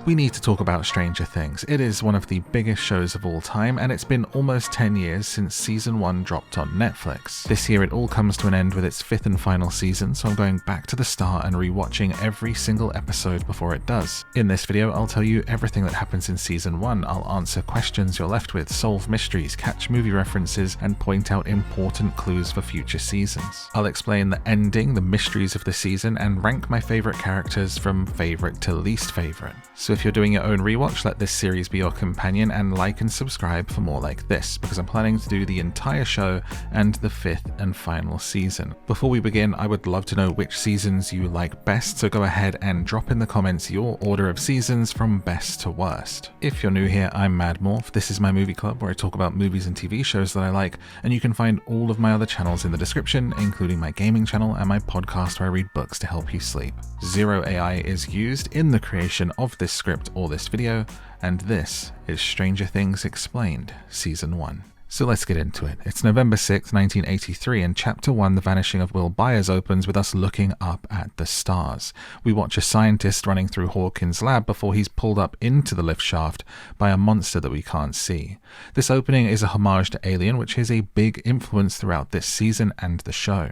We need to talk about Stranger Things. It is one of the biggest shows of all time, and it's been almost 10 years since season 1 dropped on Netflix. This year it all comes to an end with its 5th and final season, so I'm going back to the start and rewatching every single episode before it does. In this video, I'll tell you everything that happens in season 1, I'll answer questions you're left with, solve mysteries, catch movie references, and point out important clues for future seasons. I'll explain the ending, the mysteries of the season, and rank my favourite characters from favourite to least favourite. So if you're doing your own rewatch, let this series be your companion, and like and subscribe for more like this, because I'm planning to do the entire show and the 5th and final season. Before we begin, I would love to know which seasons you like best, so go ahead and drop in the comments your order of seasons from best to worst. If you're new here, I'm MadMorph. This is my movie club where I talk about movies and TV shows that I like, and you can find all of my other channels in the description, including my gaming channel and my podcast where I read books to help you sleep. Zero AI is used in the creation of this script or this video, and this is Stranger Things Explained, Season 1. So let's get into it. It's November 6th, 1983, and Chapter 1, The Vanishing of Will Byers, opens with us looking up at the stars. We watch a scientist running through Hawkins' lab before he's pulled up into the lift shaft by a monster that we can't see. This opening is a homage to Alien, which is a big influence throughout this season and the show.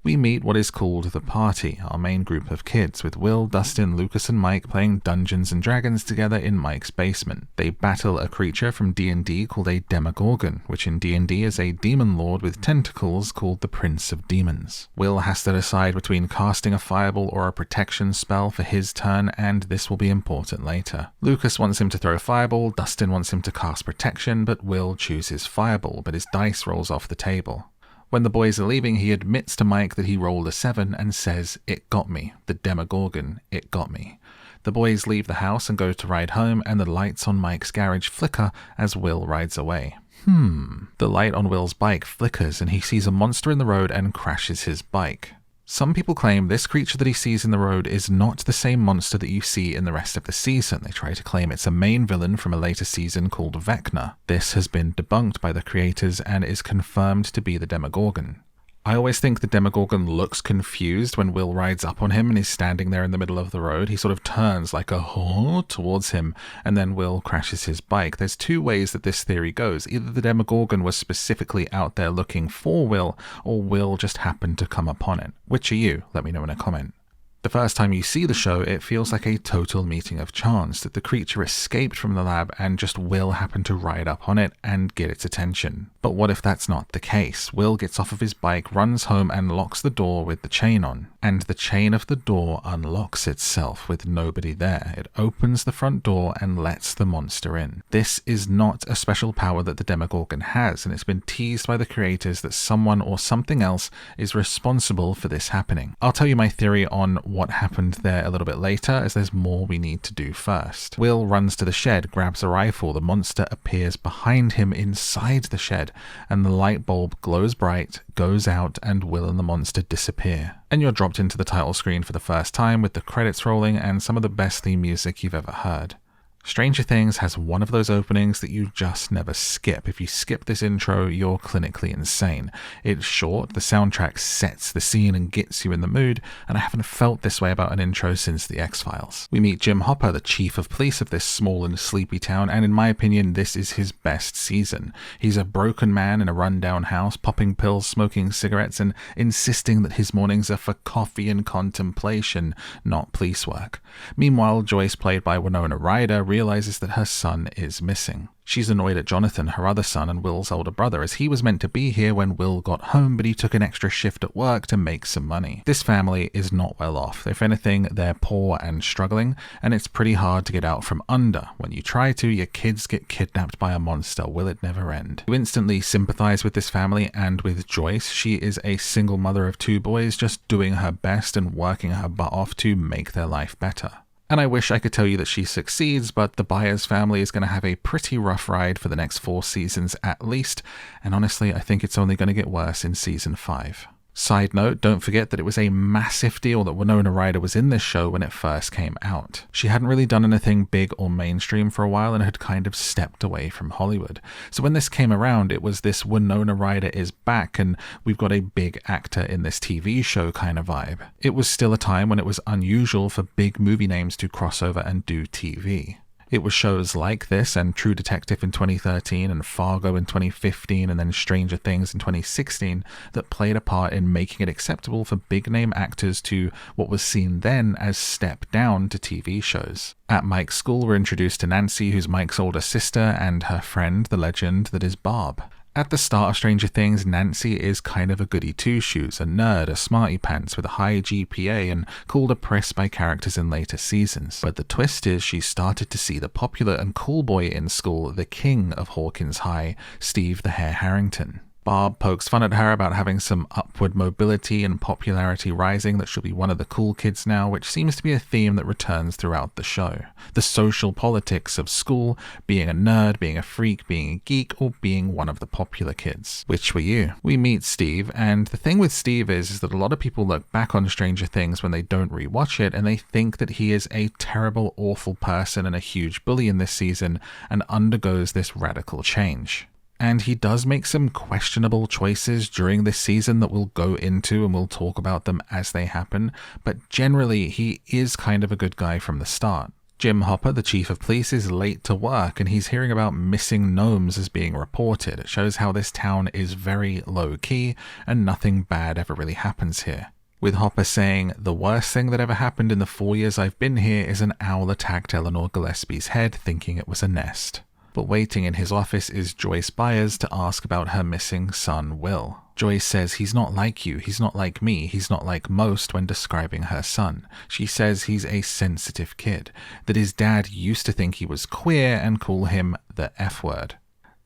We meet what is called the Party, our main group of kids, with Will, Dustin, Lucas and Mike playing Dungeons and Dragons together in Mike's basement. They battle a creature from D&D called a Demogorgon, which in D&D is a demon lord with tentacles called the Prince of Demons. Will has to decide between casting a fireball or a protection spell for his turn, and this will be important later. Lucas wants him to throw a fireball, Dustin wants him to cast protection, but Will chooses fireball, but his dice rolls off the table. When the boys are leaving, he admits to Mike that he rolled a 7 and says, "It got me. The Demogorgon, it got me." The boys leave the house and go to ride home, and the lights on Mike's garage flicker as Will rides away. The light on Will's bike flickers and he sees a monster in the road and crashes his bike. Some people claim this creature that he sees in the road is not the same monster that you see in the rest of the season. They try to claim it's a main villain from a later season called Vecna. This has been debunked by the creators and is confirmed to be the Demogorgon. I always think the Demogorgon looks confused when Will rides up on him and he's standing there in the middle of the road. He sort of turns like a "huh" towards him, and then Will crashes his bike. There's two ways that this theory goes. Either the Demogorgon was specifically out there looking for Will, or Will just happened to come upon it. Which are you? Let me know in a comment. The first time you see the show, it feels like a total meeting of chance, that the creature escaped from the lab and just Will happened to ride up on it and get its attention. But what if that's not the case? Will gets off of his bike, runs home and locks the door with the chain on. And the chain of the door unlocks itself with nobody there. It opens the front door and lets the monster in. This is not a special power that the Demogorgon has, and it's been teased by the creators that someone or something else is responsible for this happening. I'll tell you my theory on what happened there a little bit later, as there's more we need to do first. Will runs to the shed, grabs a rifle, the monster appears behind him inside the shed, and the light bulb glows bright, goes out, and Will and the monster disappear. And you're dropped into the title screen for the first time with the credits rolling and some of the best theme music you've ever heard. Stranger Things has one of those openings that you just never skip. If you skip this intro, you're clinically insane. It's short, the soundtrack sets the scene and gets you in the mood, and I haven't felt this way about an intro since The X-Files. We meet Jim Hopper, the chief of police of this small and sleepy town, and in my opinion, this is his best season. He's a broken man in a rundown house, popping pills, smoking cigarettes, and insisting that his mornings are for coffee and contemplation, not police work. Meanwhile, Joyce, played by Winona Ryder, realizes that her son is missing. She's annoyed at Jonathan, her other son and Will's older brother, as he was meant to be here when Will got home, but he took an extra shift at work to make some money. This family is not well off. If anything, they're poor and struggling, and it's pretty hard to get out from under. When you try to, your kids get kidnapped by a monster. Will it never end? You instantly sympathize with this family and with Joyce. She is a single mother of 2 boys, just doing her best and working her butt off to make their life better. And I wish I could tell you that she succeeds, but the Byers family is going to have a pretty rough ride for the next 4 seasons at least, and honestly, I think it's only going to get worse in season 5. Side note, don't forget that it was a massive deal that Winona Ryder was in this show when it first came out. She hadn't really done anything big or mainstream for a while and had kind of stepped away from Hollywood. So when this came around, it was this Winona Ryder is back and we've got a big actor in this TV show kind of vibe. It was still a time when it was unusual for big movie names to cross over and do TV. It was shows like this and True Detective in 2013 and Fargo in 2015 and then Stranger Things in 2016 that played a part in making it acceptable for big-name actors to what was seen then as step down to TV shows. At Mike's school, we're introduced to Nancy, who's Mike's older sister, and her friend, the legend that is Barb. At the start of Stranger Things, Nancy is kind of a goody two-shoes, a nerd, a smarty pants with a high GPA and called a priss by characters in later seasons. But the twist is she started to see the popular and cool boy in school, the king of Hawkins High, Steve the Hare Harrington. Barb pokes fun at her about having some upward mobility and popularity rising, that she'll be one of the cool kids now, which seems to be a theme that returns throughout the show. The social politics of school, being a nerd, being a freak, being a geek, or being one of the popular kids. Which were you? We meet Steve, and the thing with Steve is that a lot of people look back on Stranger Things when they don't rewatch it, and they think that he is a terrible, awful person and a huge bully in this season, and undergoes this radical change. And he does make some questionable choices during this season that we'll go into and we'll talk about them as they happen, but generally he is kind of a good guy from the start. Jim Hopper, the chief of police, is late to work and he's hearing about missing gnomes as being reported. It shows how this town is very low-key and nothing bad ever really happens here. With Hopper saying, "The worst thing that ever happened in the 4 years I've been here is an owl attacked Eleanor Gillespie's head thinking it was a nest." But waiting in his office is Joyce Byers to ask about her missing son, Will. Joyce says he's not like you, he's not like me, he's not like most when describing her son. She says he's a sensitive kid, that his dad used to think he was queer and call him the F word.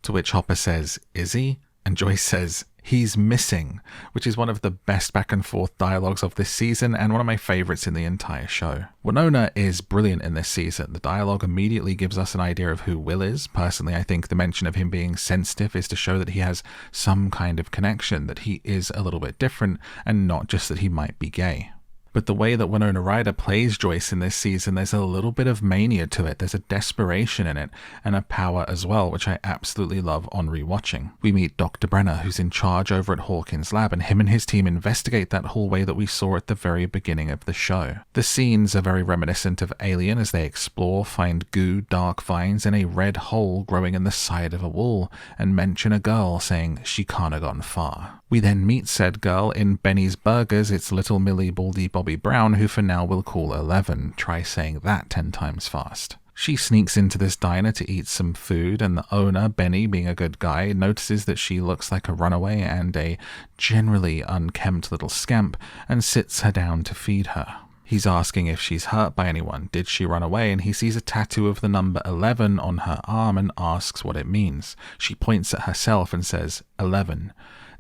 To which Hopper says, "Is he?" And Joyce says, "He's missing," which is one of the best back and forth dialogues of this season and one of my favorites in the entire show. Winona is brilliant in this season. The dialogue immediately gives us an idea of who Will is. Personally, I think the mention of him being sensitive is to show that he has some kind of connection, that he is a little bit different and not just that he might be gay. But the way that Winona Ryder plays Joyce in this season, there's a little bit of mania to it. There's a desperation in it and a power as well, which I absolutely love on rewatching. We meet Dr. Brenner, who's in charge over at Hawkins' lab, and him and his team investigate that hallway that we saw at the very beginning of the show. The scenes are very reminiscent of Alien as they explore, find goo, dark vines, and a red hole growing in the side of a wall, and mention a girl saying she can't have gone far. We then meet said girl in Benny's Burgers. It's little Millie Baldy Bobby Brown, who for now we'll call 11. Try saying that 10 times fast. She sneaks into this diner to eat some food, and the owner, Benny, being a good guy, notices that she looks like a runaway and a generally unkempt little scamp, and sits her down to feed her. He's asking if she's hurt by anyone. Did she run away? And he sees a tattoo of the number 11 on her arm and asks what it means. She points at herself and says, 11.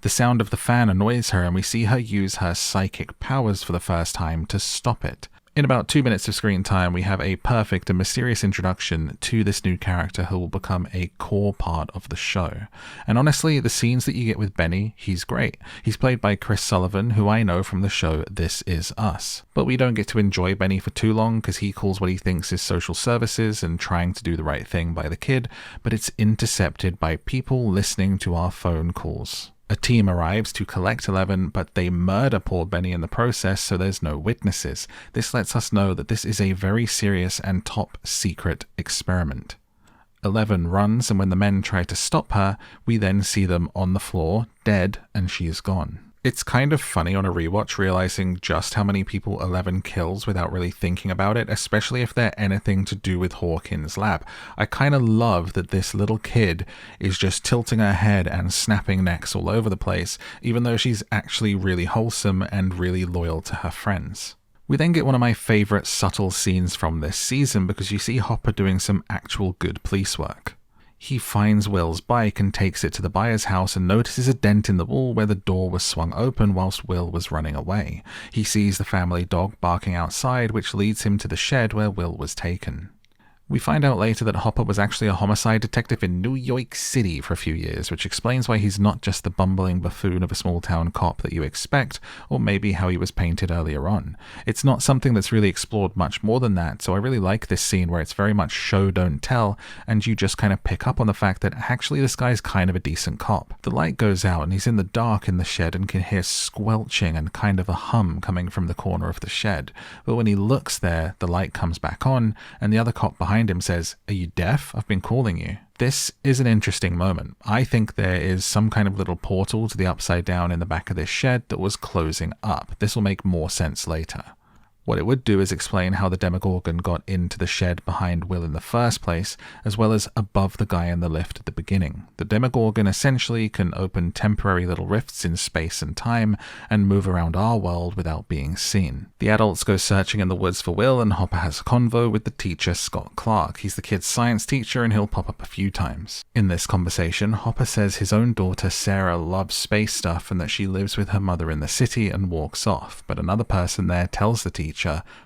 The sound of the fan annoys her, and we see her use her psychic powers for the first time to stop it. In about 2 minutes of screen time, we have a perfect and mysterious introduction to this new character who will become a core part of the show. And honestly, the scenes that you get with Benny, he's great. He's played by Chris Sullivan, who I know from the show This Is Us. But we don't get to enjoy Benny for too long because he calls what he thinks is social services and trying to do the right thing by the kid, but it's intercepted by people listening to our phone calls. A team arrives to collect 11, but they murder poor Benny in the process, so there's no witnesses. This lets us know that this is a very serious and top secret experiment. 11 runs, and when the men try to stop her, we then see them on the floor, dead, and she is gone. It's kind of funny on a rewatch realizing just how many people 11 kills without really thinking about it, especially if they're anything to do with Hawkins' lab. I kind of love that this little kid is just tilting her head and snapping necks all over the place, even though she's actually really wholesome and really loyal to her friends. We then get one of my favorite subtle scenes from this season because you see Hopper doing some actual good police work. He finds Will's bike and takes it to the Byers' house and notices a dent in the wall where the door was swung open whilst Will was running away. He sees the family dog barking outside, which leads him to the shed where Will was taken. We find out later that Hopper was actually a homicide detective in New York City for a few years, which explains why he's not just the bumbling buffoon of a small-town cop that you expect, or maybe how he was painted earlier on. It's not something that's really explored much more than that, so I really like this scene where it's very much show don't tell, and you just kind of pick up on the fact that actually this guy's kind of a decent cop. The light goes out and he's in the dark in the shed and can hear squelching and kind of a hum coming from the corner of the shed, but when he looks there, the light comes back on, and the other cop behind him says, "Are you deaf? I've been calling you." This is an interesting moment. I think there is some kind of little portal to the upside down in the back of this shed that was closing up. This will make more sense later. What it would do is explain how the Demogorgon got into the shed behind Will in the first place, as well as above the guy in the lift at the beginning. The Demogorgon essentially can open temporary little rifts in space and time and move around our world without being seen. The adults go searching in the woods for Will, and Hopper has a convo with the teacher Scott Clark. He's the kid's science teacher and he'll pop up a few times. In this conversation, Hopper says his own daughter Sarah loves space stuff and that she lives with her mother in the city and walks off, but another person there tells the teacher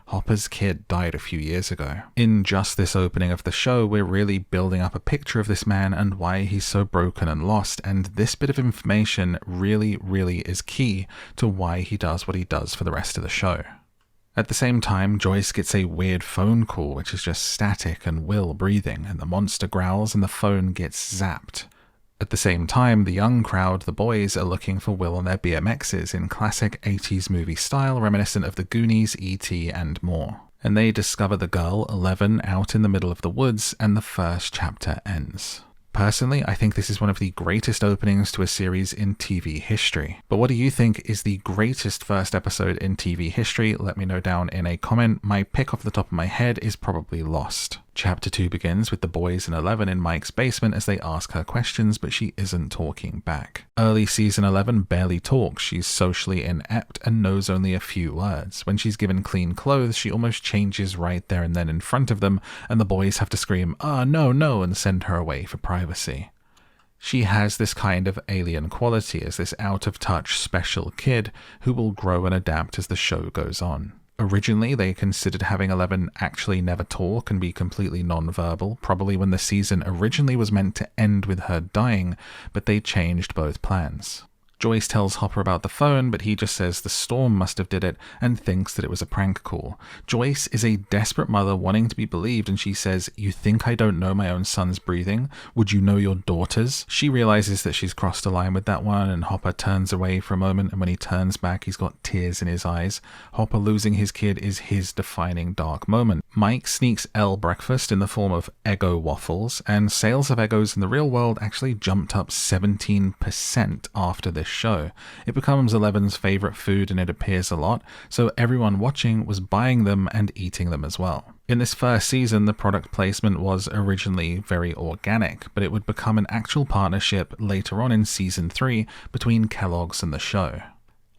Hopper's kid died a few years ago. In just this opening of the show, we're really building up a picture of this man and why he's so broken and lost, and this bit of information really is key to why he does what he does for the rest of the show. At the same time, Joyce gets a weird phone call which is just static and Will breathing, and the monster growls and the phone gets zapped. At the same time, the young crowd, the boys, are looking for Will on their BMXs in classic 80s movie style reminiscent of the Goonies, E.T. and more. And they discover the girl, 11, out in the middle of the woods, and the first chapter ends. Personally, I think this is one of the greatest openings to a series in TV history. But what do you think is the greatest first episode in TV history? Let me know down in a comment. My pick off the top of my head is probably Lost. Chapter 2 begins with the boys and 11 in Mike's basement as they ask her questions, but she isn't talking back. Early season 11 barely talks. She's socially inept and knows only a few words. When she's given clean clothes, she almost changes right there and then in front of them, and the boys have to scream, "Ah, no, no," and send her away for privacy. She has this kind of alien quality as this out-of-touch special kid who will grow and adapt as the show goes on. Originally, they considered having 11 actually never talk and be completely non-verbal, probably when the season originally was meant to end with her dying, but they changed both plans. Joyce tells Hopper about the phone, but he just says the storm must have did it and thinks that it was a prank call. Joyce is a desperate mother wanting to be believed, and she says, "You think I don't know my own son's breathing? Would you know your daughter's?" She realizes that she's crossed a line with that one, and Hopper turns away for a moment, and when he turns back, he's got tears in his eyes. Hopper losing his kid is his defining dark moment. Mike sneaks Elle breakfast in the form of Eggo waffles, and sales of Eggos in the real world actually jumped up 17% after this show. It becomes 11's favorite food and it appears a lot, so everyone watching was buying them and eating them as well. In this first season, the product placement was originally very organic, but it would become an actual partnership later on in season 3 between Kellogg's and the show.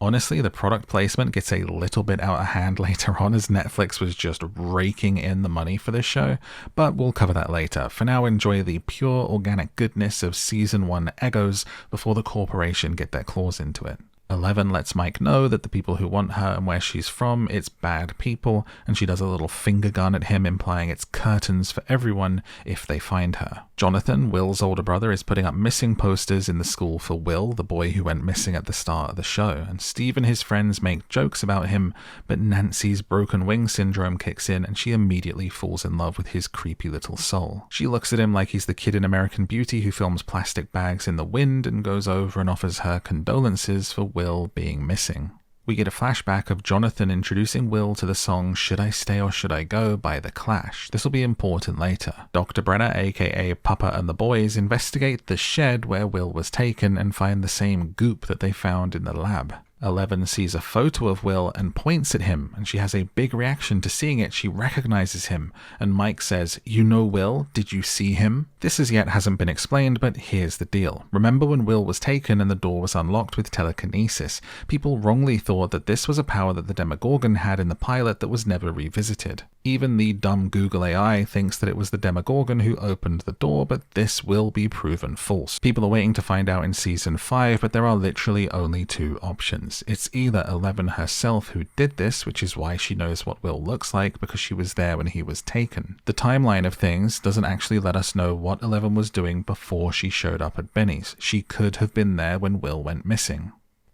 Honestly, the product placement gets a little bit out of hand later on as Netflix was just raking in the money for this show, but we'll cover that later. For now, enjoy the pure organic goodness of season 1 Eggos before the corporation get their claws into it. 11 lets Mike know that the people who want her and where she's from, it's bad people, and she does a little finger gun at him, implying it's curtains for everyone if they find her. Jonathan, Will's older brother, is putting up missing posters in the school for Will, the boy who went missing at the start of the show, and Steve and his friends make jokes about him, but Nancy's broken wing syndrome kicks in and she immediately falls in love with his creepy little soul. She looks at him like he's the kid in American Beauty who films plastic bags in the wind and goes over and offers her condolences for Will being missing. We get a flashback of Jonathan introducing Will to the song Should I Stay or Should I Go by The Clash. This will be important later. Dr. Brenner, aka Papa and the boys, investigate the shed where Will was taken and find the same goop that they found in the lab. 11 sees a photo of Will and points at him, and she has a big reaction to seeing it. She recognizes him, and Mike says, "You know Will? Did you see him?" This as yet hasn't been explained, but here's the deal. Remember when Will was taken and the door was unlocked with telekinesis? People wrongly thought that this was a power that the Demogorgon had in the pilot that was never revisited. Even the dumb Google AI thinks that it was the Demogorgon who opened the door, but this will be proven false. People are waiting to find out in season 5, but there are literally only two options. options. It's either 11 herself who did this, which is why she knows what Will looks like because she was there when he was taken. The timeline of things doesn't actually let us know what 11 was doing before she showed up at Benny's. She could have been there when Will went missing.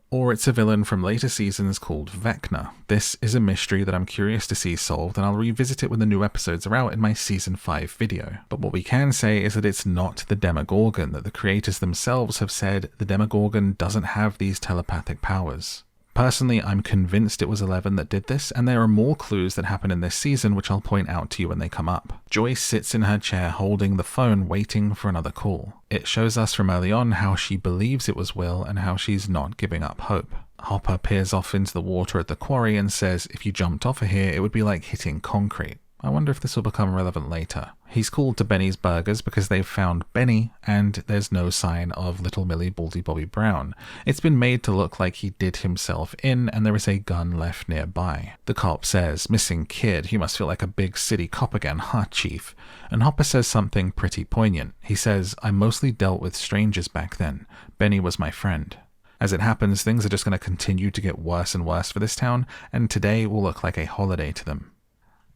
Or it's a villain from later seasons called Vecna. This is a mystery that I'm curious to see solved, and I'll revisit it when the new episodes are out in my Season 5 video. But what we can say is that it's not the Demogorgon, that the creators themselves have said the Demogorgon doesn't have these telepathic powers. Personally, I'm convinced it was 11 that did this, and there are more clues that happen in this season which I'll point out to you when they come up. Joyce sits in her chair holding the phone waiting for another call. It shows us from early on how she believes it was Will and how she's not giving up hope. Hopper peers off into the water at the quarry and says if you jumped off of here it would be like hitting concrete. I wonder if this will become relevant later. He's called to Benny's Burgers because they've found Benny and there's no sign of little Millie Baldy Bobby Brown. It's been made to look like he did himself in and there is a gun left nearby. The cop says, "Missing kid, you must feel like a big city cop again, huh, Chief?" And Hopper says something pretty poignant. He says, "I mostly dealt with strangers back then. Benny was my friend." As it happens, things are just going to continue to get worse and worse for this town, and today will look like a holiday to them.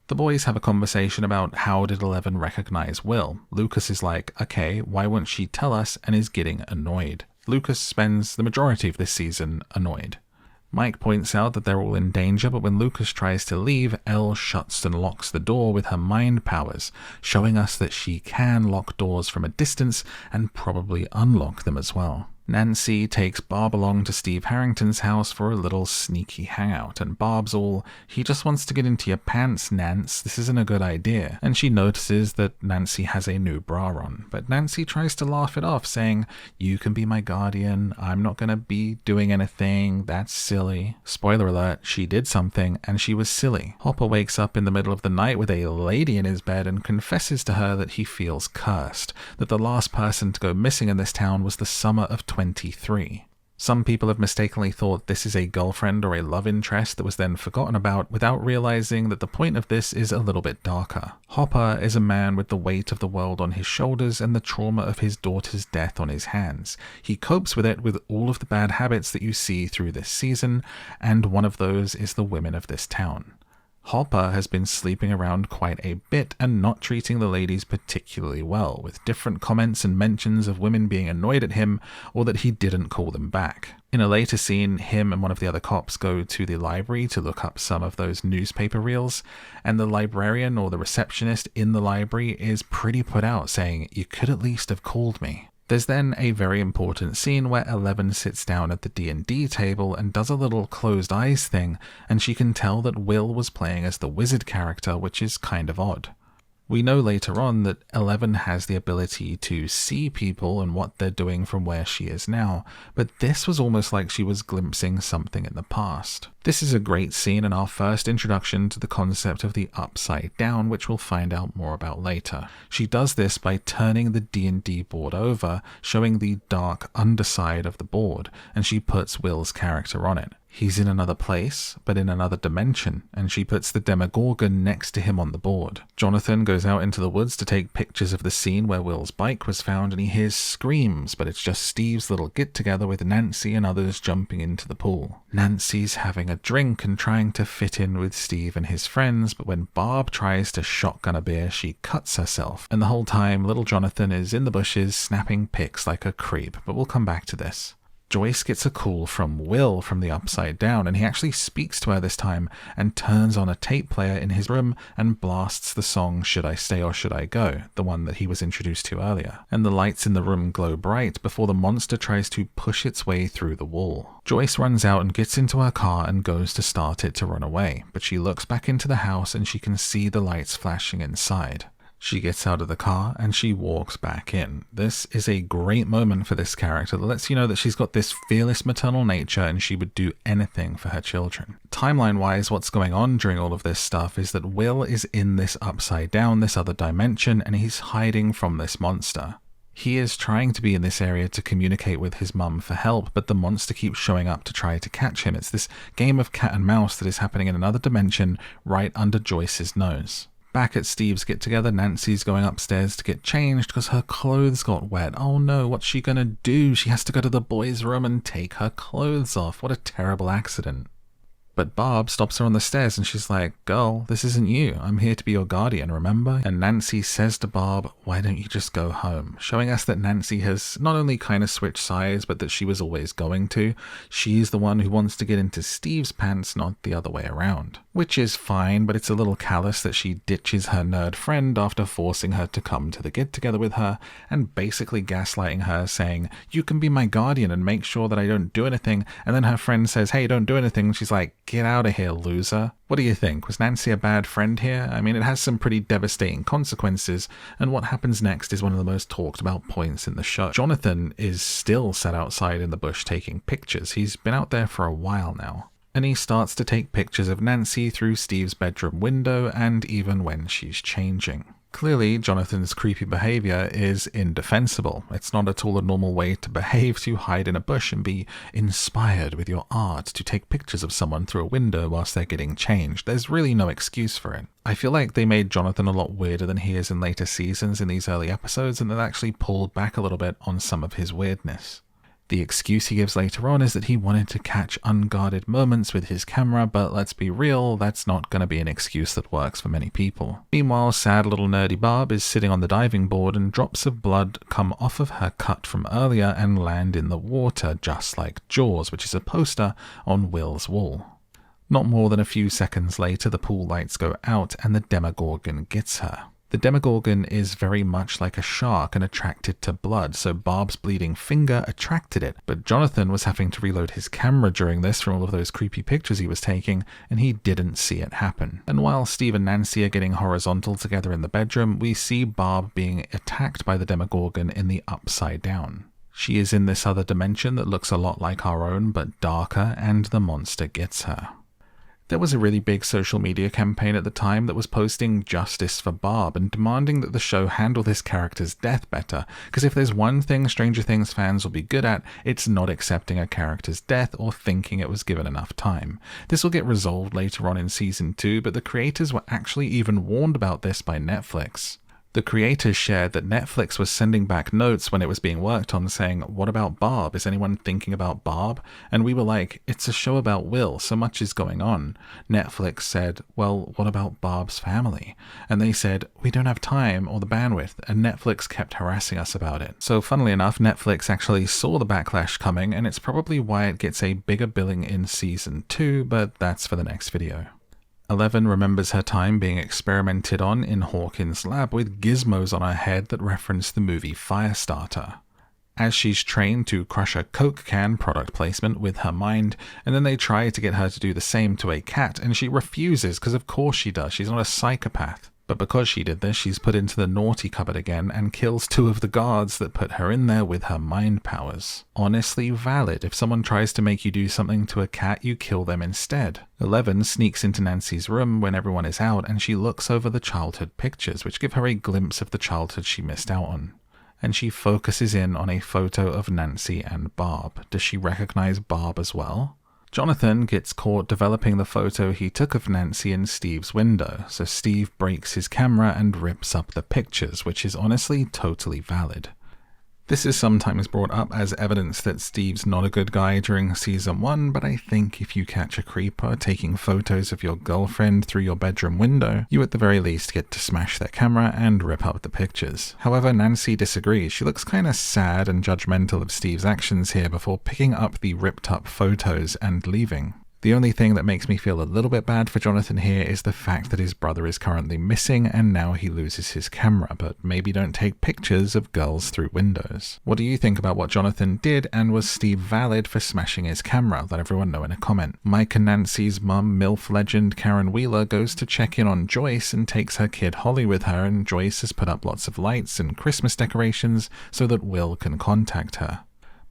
The boys have a conversation about how did 11 recognize Will. Lucas is like, okay, why won't she tell us, and is getting annoyed. Lucas spends the majority of this season annoyed. Mike points out that they're all in danger, but when Lucas tries to leave, Elle shuts and locks the door with her mind powers, showing us that she can lock doors from a distance and probably unlock them as well. Nancy takes Barb along to Steve Harrington's house for a little sneaky hangout, and Barb's all, "He just wants to get into your pants, Nance, this isn't a good idea." And she notices that Nancy has a new bra on, but Nancy tries to laugh it off, saying, "You can be my guardian, I'm not gonna be doing anything, that's silly." Spoiler alert, she did something, and she was silly. Hopper wakes up in the middle of the night with a lady in his bed and confesses to her that he feels cursed, that the last person to go missing in this town was the summer of 23. Some people have mistakenly thought this is a girlfriend or a love interest that was then forgotten about without realizing that the point of this is a little bit darker. Hopper is a man with the weight of the world on his shoulders and the trauma of his daughter's death on his hands. He copes with it with all of the bad habits that you see through this season, and one of those is the women of this town. Hopper has been sleeping around quite a bit and not treating the ladies particularly well, with different comments and mentions of women being annoyed at him or that he didn't call them back. In a later scene, him and one of the other cops go to the library to look up some of those newspaper reels, and the librarian or the receptionist in the library is pretty put out, saying, "You could at least have called me." There's then a very important scene where 11 sits down at the D&D table and does a little closed eyes thing, and she can tell that Will was playing as the wizard character, which is kind of odd. We know later on that 11 has the ability to see people and what they're doing from where she is now, but this was almost like she was glimpsing something in the past. This is a great scene and our first introduction to the concept of the upside down, which we'll find out more about later. She does this by turning the D&D board over, showing the dark underside of the board, and she puts Will's character on it. He's in another place, but in another dimension, and she puts the Demogorgon next to him on the board. Jonathan goes out into the woods to take pictures of the scene where Will's bike was found, and he hears screams, but it's just Steve's little get-together with Nancy and others jumping into the pool. Nancy's having a drink and trying to fit in with Steve and his friends, but when Barb tries to shotgun a beer, she cuts herself, and the whole time little Jonathan is in the bushes snapping pics like a creep, but we'll come back to this. Joyce gets a call from Will from the Upside Down, and he actually speaks to her this time and turns on a tape player in his room and blasts the song Should I Stay or Should I Go, the one that he was introduced to earlier. And the lights in the room glow bright before the monster tries to push its way through the wall. Joyce runs out and gets into her car and goes to start it to run away, but she looks back into the house and she can see the lights flashing inside. She gets out of the car and she walks back in. This is a great moment for this character that lets you know that she's got this fearless maternal nature and she would do anything for her children. Timeline-wise, what's going on during all of this stuff is that Will is in this upside down, this other dimension, and he's hiding from this monster. He is trying to be in this area to communicate with his mum for help, but the monster keeps showing up to try to catch him. It's this game of cat and mouse that is happening in another dimension right under Joyce's nose. Back at Steve's get-together, Nancy's going upstairs to get changed because her clothes got wet. Oh no, what's she gonna do? She has to go to the boys' room and take her clothes off. What a terrible accident. But Barb stops her on the stairs and she's like, "Girl, this isn't you. I'm here to be your guardian, remember?" And Nancy says to Barb, "Why don't you just go home?" Showing us that Nancy has not only kind of switched sides, but that she was always going to. She's the one who wants to get into Steve's pants, not the other way around. Which is fine, but it's a little callous that she ditches her nerd friend after forcing her to come to the get-together with her and basically gaslighting her, saying, "You can be my guardian and make sure that I don't do anything." And then her friend says, "Hey, don't do anything." She's like, "Get out of here, loser." What do you think? Was Nancy a bad friend here? I mean, it has some pretty devastating consequences, and what happens next is one of the most talked about points in the show. Jonathan is still sat outside in the bush taking pictures. He's been out there for a while now. And he starts to take pictures of Nancy through Steve's bedroom window and even when she's changing. Clearly, Jonathan's creepy behavior is indefensible. It's not at all a normal way to behave, to hide in a bush and be inspired with your art to take pictures of someone through a window whilst they're getting changed. There's really no excuse for it. I feel like they made Jonathan a lot weirder than he is in later seasons in these early episodes, and they've actually pulled back a little bit on some of his weirdness. The excuse he gives later on is that he wanted to catch unguarded moments with his camera, but let's be real, that's not going to be an excuse that works for many people. Meanwhile, sad little nerdy Barb is sitting on the diving board and drops of blood come off of her cut from earlier and land in the water, just like Jaws, which is a poster on Will's wall. Not more than a few seconds later, the pool lights go out and the Demogorgon gets her. The Demogorgon is very much like a shark and attracted to blood, so Barb's bleeding finger attracted it. But Jonathan was having to reload his camera during this from all of those creepy pictures he was taking, and he didn't see it happen. And while Steve and Nancy are getting horizontal together in the bedroom, we see Barb being attacked by the Demogorgon in the upside down. She is in this other dimension that looks a lot like our own, but darker, and the monster gets her. There was a really big social media campaign at the time that was posting justice for Barb and demanding that the show handle this character's death better, because if there's one thing Stranger Things fans will be good at, it's not accepting a character's death or thinking it was given enough time. This will get resolved later on in season 2, but the creators were actually even warned about this by Netflix. The creators shared that Netflix was sending back notes when it was being worked on saying, "What about Barb? Is anyone thinking about Barb?" And we were like, "It's a show about Will, so much is going on." Netflix said, "Well, what about Barb's family?" And they said, "We don't have time or the bandwidth," and Netflix kept harassing us about it. So funnily enough, Netflix actually saw the backlash coming, and it's probably why it gets a bigger billing in season 2, but that's for the next video. 11 remembers her time being experimented on in Hawkins' lab with gizmos on her head that reference the movie Firestarter. As she's trained to crush a Coke can, product placement, with her mind, and then they try to get her to do the same to a cat, and she refuses because of course she does, she's not a psychopath. But because she did this, she's put into the naughty cupboard again and kills 2 of the guards that put her in there with her mind powers. Honestly valid. If someone tries to make you do something to a cat, you kill them instead. 11 sneaks into Nancy's room when everyone is out and she looks over the childhood pictures, which give her a glimpse of the childhood she missed out on. And she focuses in on a photo of Nancy and Barb. Does she recognize Barb as well? Jonathan gets caught developing the photo he took of Nancy in Steve's window, so Steve breaks his camera and rips up the pictures, which is honestly totally valid. This is sometimes brought up as evidence that Steve's not a good guy during season 1, but I think if you catch a creeper taking photos of your girlfriend through your bedroom window, you at the very least get to smash their camera and rip up the pictures. However, Nancy disagrees. She looks kinda sad and judgmental of Steve's actions here before picking up the ripped up photos and leaving. The only thing that makes me feel a little bit bad for Jonathan here is the fact that his brother is currently missing and now he loses his camera, but maybe don't take pictures of girls through windows. What do you think about what Jonathan did, and was Steve valid for smashing his camera? Let everyone know in a comment. Mike and Nancy's mum, MILF legend Karen Wheeler, goes to check in on Joyce and takes her kid Holly with her, and Joyce has put up lots of lights and Christmas decorations so that Will can contact her.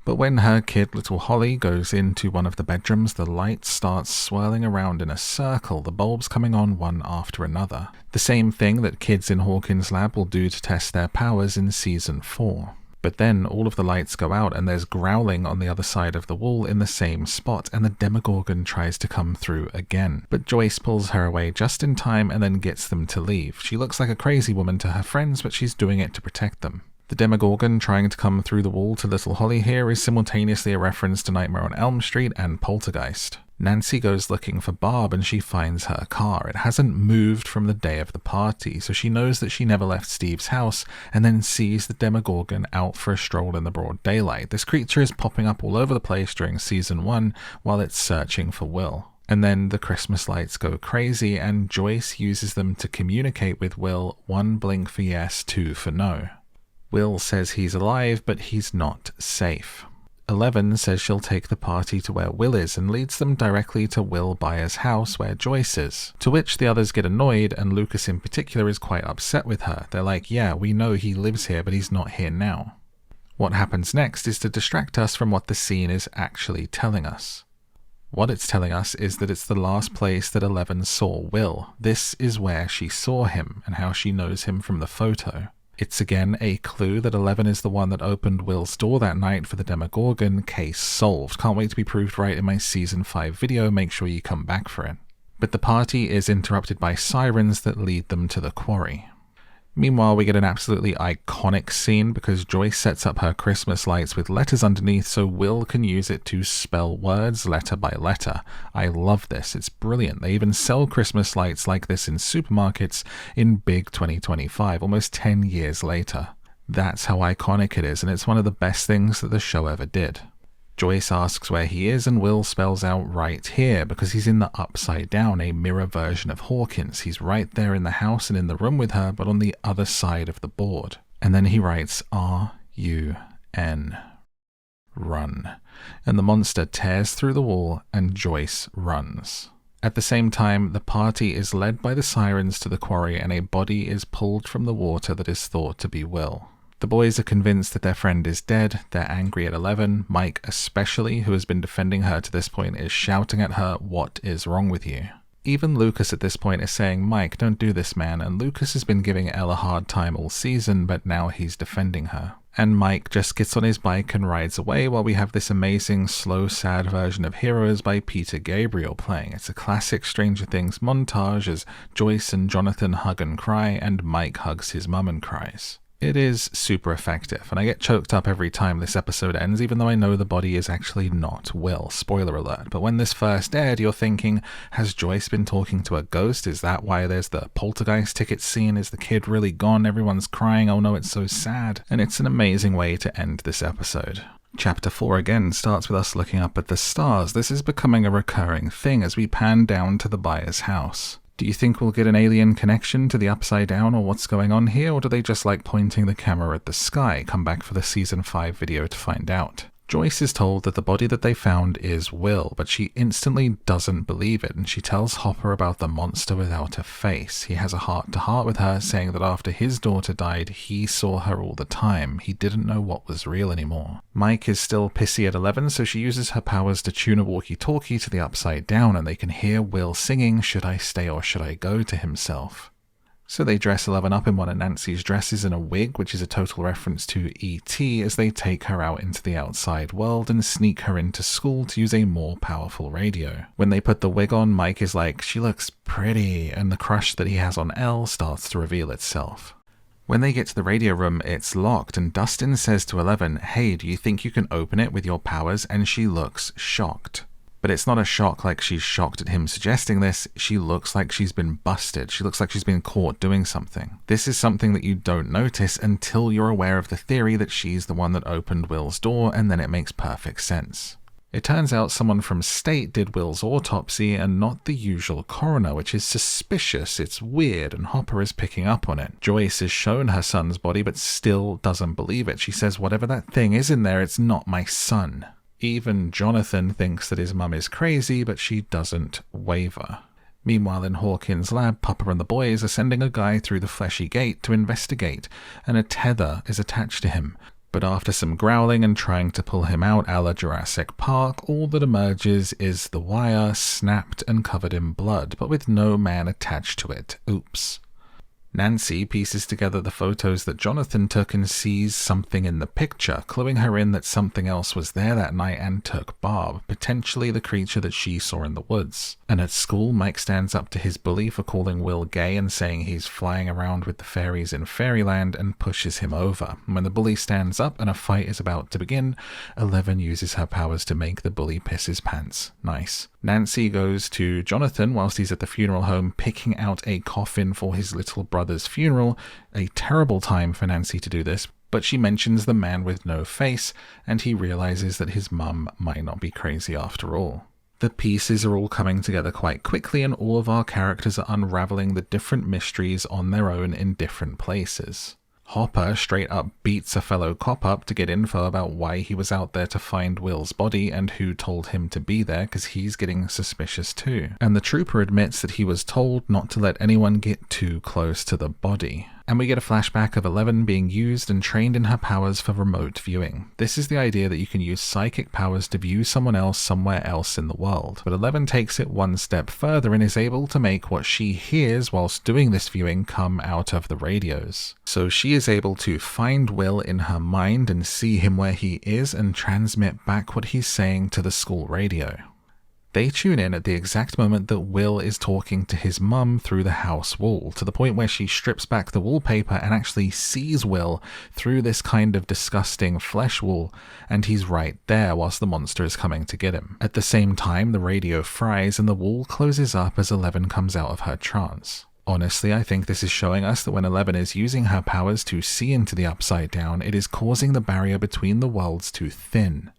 But when her kid, little Holly, goes into one of the bedrooms, the light starts swirling around in a circle, the bulbs coming on one after another. The same thing that kids in Hawkins' lab will do to test their powers in season 4. But then all of the lights go out and there's growling on the other side of the wall in the same spot, and the Demogorgon tries to come through again. But Joyce pulls her away just in time and then gets them to leave. She looks like a crazy woman to her friends, but she's doing it to protect them. The Demogorgon trying to come through the wall to Little Holly here is simultaneously a reference to Nightmare on Elm Street and Poltergeist. Nancy goes looking for Barb and she finds her car. It hasn't moved from the day of the party, so she knows that she never left Steve's house, and then sees the Demogorgon out for a stroll in the broad daylight. This creature is popping up all over the place during season 1 while it's searching for Will. And then the Christmas lights go crazy and Joyce uses them to communicate with Will, 1 blink for yes, 2 for no. Will says he's alive, but he's not safe. 11 says she'll take the party to where Will is and leads them directly to Will Byers' house where Joyce is, to which the others get annoyed and Lucas in particular is quite upset with her. They're like, yeah, we know he lives here, but he's not here now. What happens next is to distract us from what the scene is actually telling us. What it's telling us is that it's the last place that 11 saw Will. This is where she saw him and how she knows him from the photo. It's again a clue that 11 is the one that opened Will's door that night for the Demogorgon. Case solved. Can't wait to be proved right in my season 5 video, make sure you come back for it. But the party is interrupted by sirens that lead them to the quarry. Meanwhile, we get an absolutely iconic scene because Joyce sets up her Christmas lights with letters underneath so Will can use it to spell words letter by letter. I love this, it's brilliant. They even sell Christmas lights like this in supermarkets in big 2025, almost 10 years later. That's how iconic it is, and it's one of the best things that the show ever did. Joyce asks where he is and Will spells out right here because he's in the Upside Down, a mirror version of Hawkins. He's right there in the house and in the room with her, but on the other side of the board. And then he writes R-U-N. Run. And the monster tears through the wall and Joyce runs. At the same time, the party is led by the sirens to the quarry and a body is pulled from the water that is thought to be Will. The boys are convinced that their friend is dead. They're angry at 11. Mike especially, who has been defending her to this point, is shouting at her, "What is wrong with you?" Even Lucas at this point is saying, "Mike, don't do this, man," and Lucas has been giving Elle a hard time all season, but now he's defending her. And Mike just gets on his bike and rides away while we have this amazing, slow, sad version of Heroes by Peter Gabriel playing. It's a classic Stranger Things montage as Joyce and Jonathan hug and cry, and Mike hugs his mum and cries. It is super effective, and I get choked up every time this episode ends, even though I know the body is actually not Will. Spoiler alert. But when this first aired, you're thinking, has Joyce been talking to a ghost? Is that why there's the poltergeist ticket scene? Is the kid really gone? Everyone's crying. Oh no, it's so sad. And it's an amazing way to end this episode. Chapter 4 again starts with us looking up at the stars. This is becoming a recurring thing as we pan down to the Byers' house. Do you think we'll get an alien connection to the Upside Down or what's going on here, or do they just like pointing the camera at the sky? Come back for the season 5 video to find out. Joyce is told that the body that they found is Will, but she instantly doesn't believe it, and she tells Hopper about the monster without a face. He has a heart-to-heart with her, saying that after his daughter died, he saw her all the time. He didn't know what was real anymore. Mike is still pissy at 11, so she uses her powers to tune a walkie-talkie to the Upside Down, and they can hear Will singing, "Should I stay or should I go?" to himself. So they dress 11 up in one of Nancy's dresses and a wig, which is a total reference to E.T., as they take her out into the outside world and sneak her into school to use a more powerful radio. When they put the wig on, Mike is like, "She looks pretty," and the crush that he has on Elle starts to reveal itself. When they get to the radio room, it's locked, and Dustin says to 11, "Hey, do you think you can open it with your powers?" And she looks shocked. But it's not a shock like she's shocked at him suggesting this. She looks like she's been busted. She looks like she's been caught doing something. This is something that you don't notice until you're aware of the theory that she's the one that opened Will's door, and then it makes perfect sense. It turns out someone from state did Will's autopsy and not the usual coroner, which is suspicious. It's weird, and Hopper is picking up on it. Joyce is shown her son's body but still doesn't believe it. She says, "Whatever that thing is in there, it's not my son." Even Jonathan thinks that his mum is crazy, but she doesn't waver. Meanwhile, in Hawkins' lab, Papa and the boys are sending a guy through the fleshy gate to investigate, and a tether is attached to him. But after some growling and trying to pull him out a la Jurassic Park, all that emerges is the wire snapped and covered in blood, but with no man attached to it. Oops. Nancy pieces together the photos that Jonathan took and sees something in the picture, cluing her in that something else was there that night and took Barb, potentially the creature that she saw in the woods. And at school, Mike stands up to his bully for calling Will gay and saying he's flying around with the fairies in fairyland and pushes him over. When the bully stands up and a fight is about to begin, 11 uses her powers to make the bully piss his pants. Nice. Nancy goes to Jonathan whilst he's at the funeral home picking out a coffin for his little brother's funeral. A terrible time for Nancy to do this, but she mentions the man with no face, and he realizes that his mum might not be crazy after all. The pieces are all coming together quite quickly, and all of our characters are unraveling the different mysteries on their own in different places. Hopper straight up beats a fellow cop up to get info about why he was out there to find Will's body and who told him to be there, because he's getting suspicious too. And the trooper admits that he was told not to let anyone get too close to the body. And we get a flashback of 11 being used and trained in her powers for remote viewing. This is the idea that you can use psychic powers to view someone else somewhere else in the world. But 11 takes it one step further and is able to make what she hears whilst doing this viewing come out of the radios. So she is able to find Will in her mind and see him where he is and transmit back what he's saying to the school radio. They tune in at the exact moment that Will is talking to his mum through the house wall, to the point where she strips back the wallpaper and actually sees Will through this kind of disgusting flesh wall, and he's right there whilst the monster is coming to get him. At the same time, the radio fries and the wall closes up as 11 comes out of her trance. Honestly, I think this is showing us that when 11 is using her powers to see into the Upside Down, it is causing the barrier between the worlds to thin.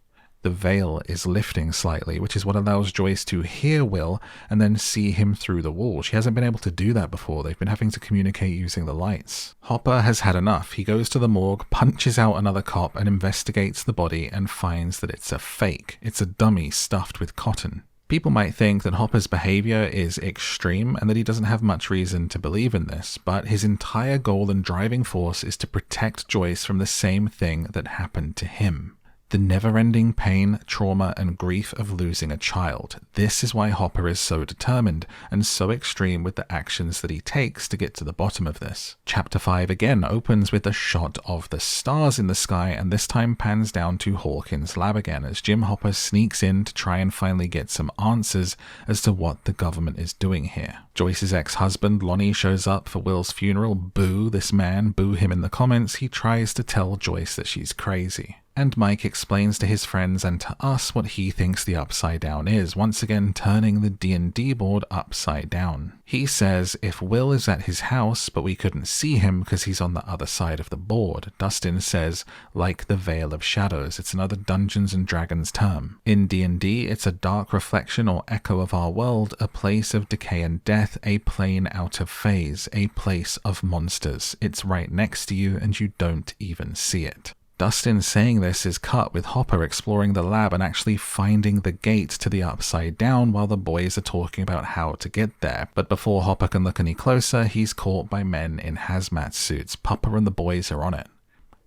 The veil is lifting slightly, which is what allows Joyce to hear Will and then see him through the wall. She hasn't been able to do that before. They've been having to communicate using the lights. Hopper has had enough. He goes to the morgue, punches out another cop, and investigates the body and finds that it's a fake. It's a dummy stuffed with cotton. People might think that Hopper's behavior is extreme and that he doesn't have much reason to believe in this, but his entire goal and driving force is to protect Joyce from the same thing that happened to him. The never-ending pain, trauma, and grief of losing a child. This is why Hopper is so determined and so extreme with the actions that he takes to get to the bottom of this. Chapter 5 again opens with a shot of the stars in the sky, and this time pans down to Hawkins' lab again as Jim Hopper sneaks in to try and finally get some answers as to what the government is doing here. Joyce's ex-husband, Lonnie, shows up for Will's funeral. Boo this man, boo him in the comments. He tries to tell Joyce that she's crazy. And Mike explains to his friends and to us what he thinks the Upside Down is, once again turning the D&D board upside down. He says if Will is at his house, but we couldn't see him because he's on the other side of the board. Dustin says, like the Veil of Shadows. It's another Dungeons & Dragons term. In D&D, it's a dark reflection or echo of our world, a place of decay and death, a plane out of phase, a place of monsters. It's right next to you and you don't even see it. Dustin saying this is cut with Hopper exploring the lab and actually finding the gate to the Upside Down while the boys are talking about how to get there. But before Hopper can look any closer, he's caught by men in hazmat suits. Papa and the boys are on it.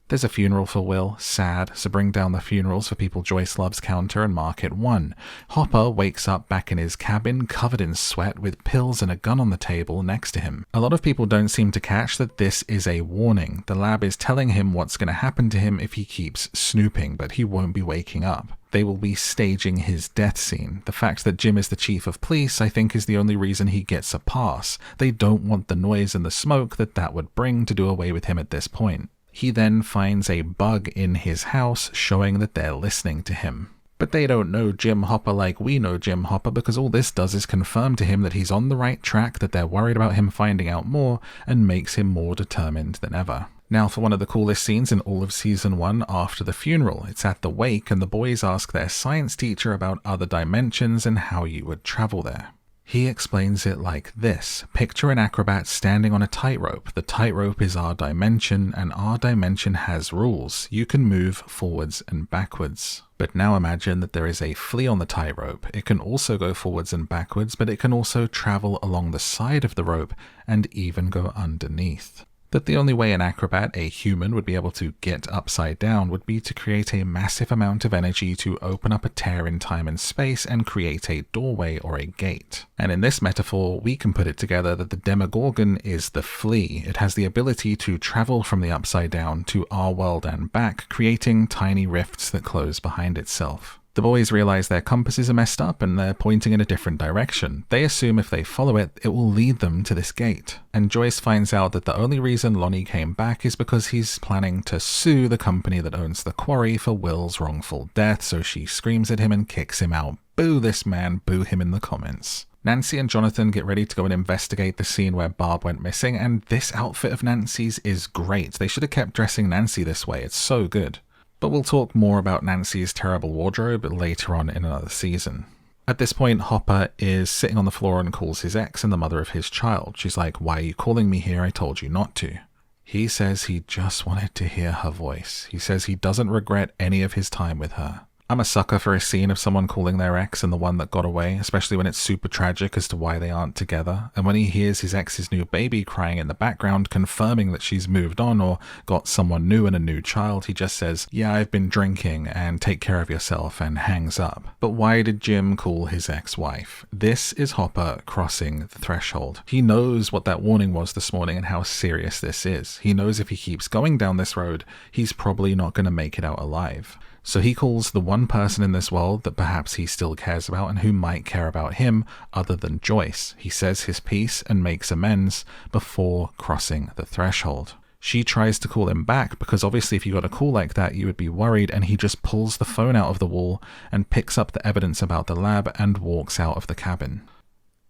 There's a funeral for Will, sad, so bring down the funerals for people Joyce loves counter and mark it 1. Hopper wakes up back in his cabin, covered in sweat, with pills and a gun on the table next to him. A lot of people don't seem to catch that this is a warning. The lab is telling him what's going to happen to him if he keeps snooping, but he won't be waking up. They will be staging his death scene. The fact that Jim is the chief of police, I think, is the only reason he gets a pass. They don't want the noise and the smoke that would bring to do away with him at this point. He then finds a bug in his house showing that they're listening to him. But they don't know Jim Hopper like we know Jim Hopper, because all this does is confirm to him that he's on the right track, that they're worried about him finding out more, and makes him more determined than ever. Now for one of the coolest scenes in all of Season 1 after the funeral. It's at the wake and the boys ask their science teacher about other dimensions and how you would travel there. He explains it like this. Picture an acrobat standing on a tightrope. The tightrope is our dimension, and our dimension has rules. You can move forwards and backwards. But now imagine that there is a flea on the tightrope. It can also go forwards and backwards, but it can also travel along the side of the rope and even go underneath. that the only way an acrobat, a human, would be able to get upside down would be to create a massive amount of energy to open up a tear in time and space and create a doorway or a gate. And in this metaphor, we can put it together that the Demogorgon is the flea. It has the ability to travel from the upside down to our world and back, creating tiny rifts that close behind itself. The boys realize their compasses are messed up and they're pointing in a different direction. They assume if they follow it, it will lead them to this gate. And Joyce finds out that the only reason Lonnie came back is because he's planning to sue the company that owns the quarry for Will's wrongful death, so she screams at him and kicks him out. Boo this man, boo him in the comments. Nancy and Jonathan get ready to go and investigate the scene where Barb went missing, and this outfit of Nancy's is great. They should have kept dressing Nancy this way, it's so good. But we'll talk more about Nancy's terrible wardrobe later on in another season. At this point, Hopper is sitting on the floor and calls his ex and the mother of his child. She's like, "Why are you calling me here? I told you not to." He says he just wanted to hear her voice. He says he doesn't regret any of his time with her. I'm a sucker for a scene of someone calling their ex and the one that got away, especially when it's super tragic as to why they aren't together. And when he hears his ex's new baby crying in the background, confirming that she's moved on or got someone new and a new child, he just says, "Yeah, I've been drinking and take care of yourself," and hangs up. But why did Jim call his ex-wife? This is Hopper crossing the threshold. He knows what that warning was this morning and how serious this is. He knows if he keeps going down this road, he's probably not going to make it out alive. So he calls the one person in this world that perhaps he still cares about and who might care about him other than Joyce. He says his piece and makes amends before crossing the threshold. She tries to call him back because obviously if you got a call like that you would be worried, and he just pulls the phone out of the wall and picks up the evidence about the lab and walks out of the cabin.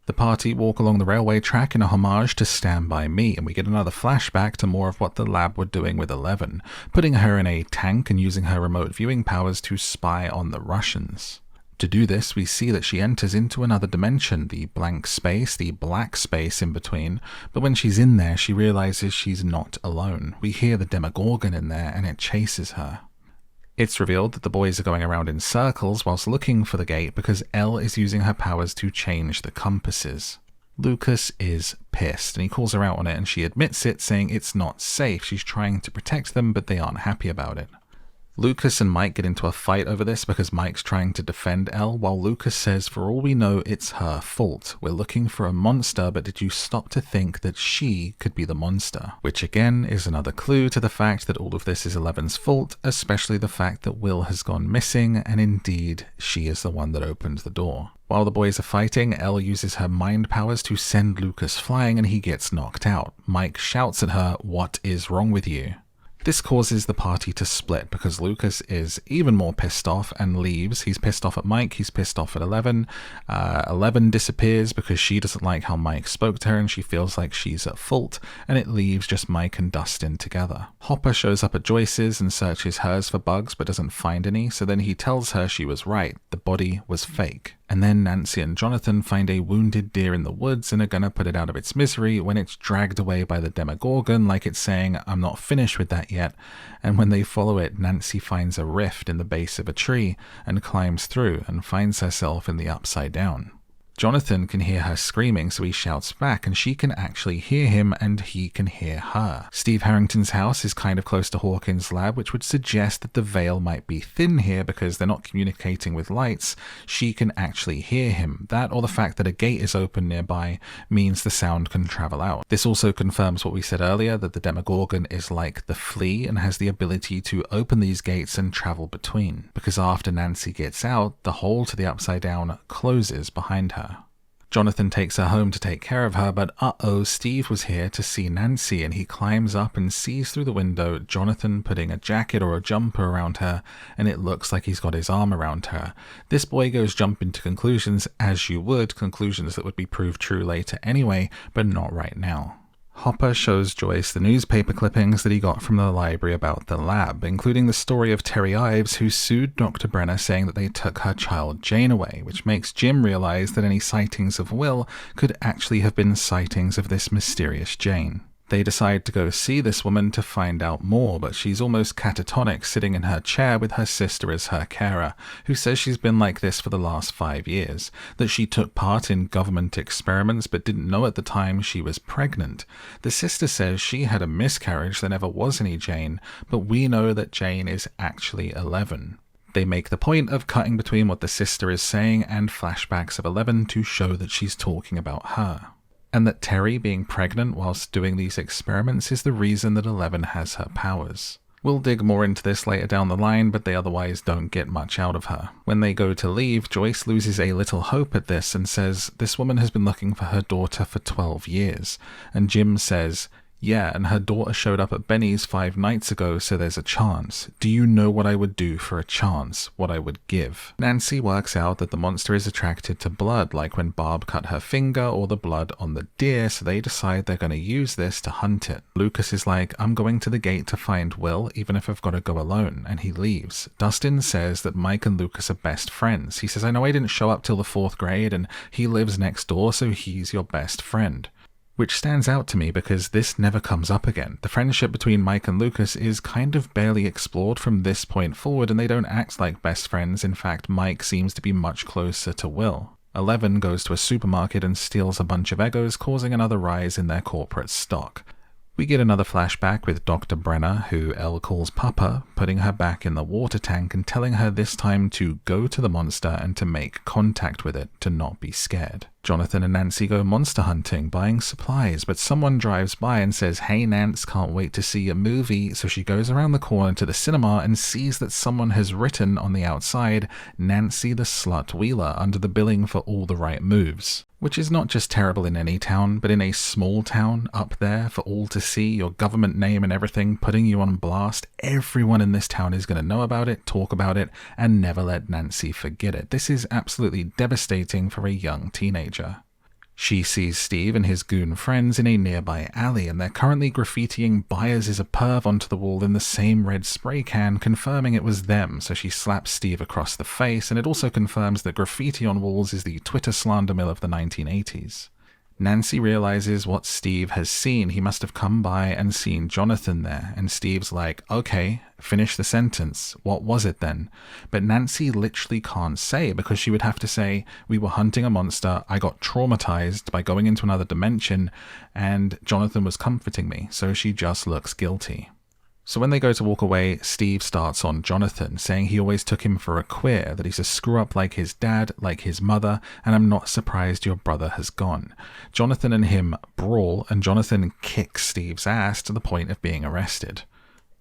The party walk along the railway track in a homage to Stand By Me, and we get another flashback to more of what the lab were doing with Eleven, putting her in a tank and using her remote viewing powers to spy on the Russians. To do this, we see that she enters into another dimension, the blank space, the black space in between, but when she's in there, she realizes she's not alone. We hear the Demogorgon in there, and it chases her. It's revealed that the boys are going around in circles whilst looking for the gate because Elle is using her powers to change the compasses. Lucas is pissed, and he calls her out on it, and she admits it, saying it's not safe. She's trying to protect them, but they aren't happy about it. Lucas and Mike get into a fight over this because Mike's trying to defend Elle, while Lucas says, "For all we know, it's her fault. We're looking for a monster, but did you stop to think that she could be the monster?" Which again is another clue to the fact that all of this is Eleven's fault, especially the fact that Will has gone missing, and indeed, she is the one that opened the door. While the boys are fighting, Elle uses her mind powers to send Lucas flying, and he gets knocked out. Mike shouts at her, "What is wrong with you?" This causes the party to split because Lucas is even more pissed off and leaves. He's pissed off at Mike, he's pissed off at Eleven. Eleven disappears because she doesn't like how Mike spoke to her and she feels like she's at fault, and it leaves just Mike and Dustin together. Hopper shows up at Joyce's and searches hers for bugs but doesn't find any, so then he tells her she was right, the body was fake. And then Nancy and Jonathan find a wounded deer in the woods and are gonna put it out of its misery when it's dragged away by the Demogorgon, like it's saying, "I'm not finished with that yet." And when they follow it, Nancy finds a rift in the base of a tree and climbs through and finds herself in the upside down. Jonathan can hear her screaming, so he shouts back, and she can actually hear him, and he can hear her. Steve Harrington's house is kind of close to Hawkins' lab, which would suggest that the veil might be thin here because they're not communicating with lights. She can actually hear him. That, or the fact that a gate is open nearby, means the sound can travel out. This also confirms what we said earlier, that the Demogorgon is like the flea and has the ability to open these gates and travel between, because after Nancy gets out, the hole to the upside down closes behind her. Jonathan takes her home to take care of her, but Steve was here to see Nancy, and he climbs up and sees through the window Jonathan putting a jacket or a jumper around her, and it looks like he's got his arm around her. This boy goes jumping to conclusions, as you would, conclusions that would be proved true later anyway, but not right now. Hopper shows Joyce the newspaper clippings that he got from the library about the lab, including the story of Terry Ives, who sued Dr. Brenner saying that they took her child Jane away, which makes Jim realize that any sightings of Will could actually have been sightings of this mysterious Jane. They decide to go see this woman to find out more, but she's almost catatonic, sitting in her chair with her sister as her carer, who says she's been like this for the last 5 years, that she took part in government experiments but didn't know at the time she was pregnant. The sister says she had a miscarriage, there never was any Jane, but we know that Jane is actually 11. They make the point of cutting between what the sister is saying and flashbacks of 11 to show that she's talking about her. And that Terry being pregnant whilst doing these experiments is the reason that 11 has her powers. We'll dig more into this later down the line, but they otherwise don't get much out of her. When they go to leave, Joyce loses a little hope at this and says this woman has been looking for her daughter for 12 years. And Jim says, yeah, and her daughter showed up at Benny's 5 nights ago, so there's a chance. Do you know what I would do for a chance? What I would give? Nancy works out that the monster is attracted to blood, like when Barb cut her finger or the blood on the deer, so they decide they're going to use this to hunt it. Lucas is like, I'm going to the gate to find Will, even if I've got to go alone, and he leaves. Dustin says that Mike and Lucas are best friends. He says, I know I didn't show up till the 4th grade, and he lives next door, so he's your best friend. Which stands out to me because this never comes up again. The friendship between Mike and Lucas is kind of barely explored from this point forward, and they don't act like best friends. In fact, Mike seems to be much closer to Will. 11 goes to a supermarket and steals a bunch of Eggos, causing another rise in their corporate stock. We get another flashback with Dr. Brenner, who Elle calls Papa, putting her back in the water tank and telling her this time to go to the monster and to make contact with it, to not be scared. Jonathan and Nancy go monster hunting, buying supplies, but someone drives by and says, hey Nance, can't wait to see a movie, so she goes around the corner to the cinema and sees that someone has written on the outside, Nancy the Slut Wheeler, under the billing for all the right moves. Which is not just terrible in any town, but in a small town up there for all to see, your government name and everything, putting you on blast. Everyone in this town is going to know about it, talk about it, and never let Nancy forget it. This is absolutely devastating for a young teenager. She sees Steve and his goon friends in a nearby alley, and they're currently graffitiing Byers is a perv onto the wall in the same red spray can, confirming it was them, so she slaps Steve across the face, and it also confirms that graffiti on walls is the Twitter slander mill of the 1980s. Nancy realizes what Steve has seen. He must have come by and seen Jonathan there, and Steve's like, okay, finish the sentence. What was it then? But Nancy literally can't say, because she would have to say, we were hunting a monster, I got traumatized by going into another dimension, and Jonathan was comforting me, so she just looks guilty. So when they go to walk away, Steve starts on Jonathan, saying he always took him for a queer, that he's a screw-up like his dad, like his mother, and I'm not surprised your brother has gone. Jonathan and him brawl, and Jonathan kicks Steve's ass to the point of being arrested.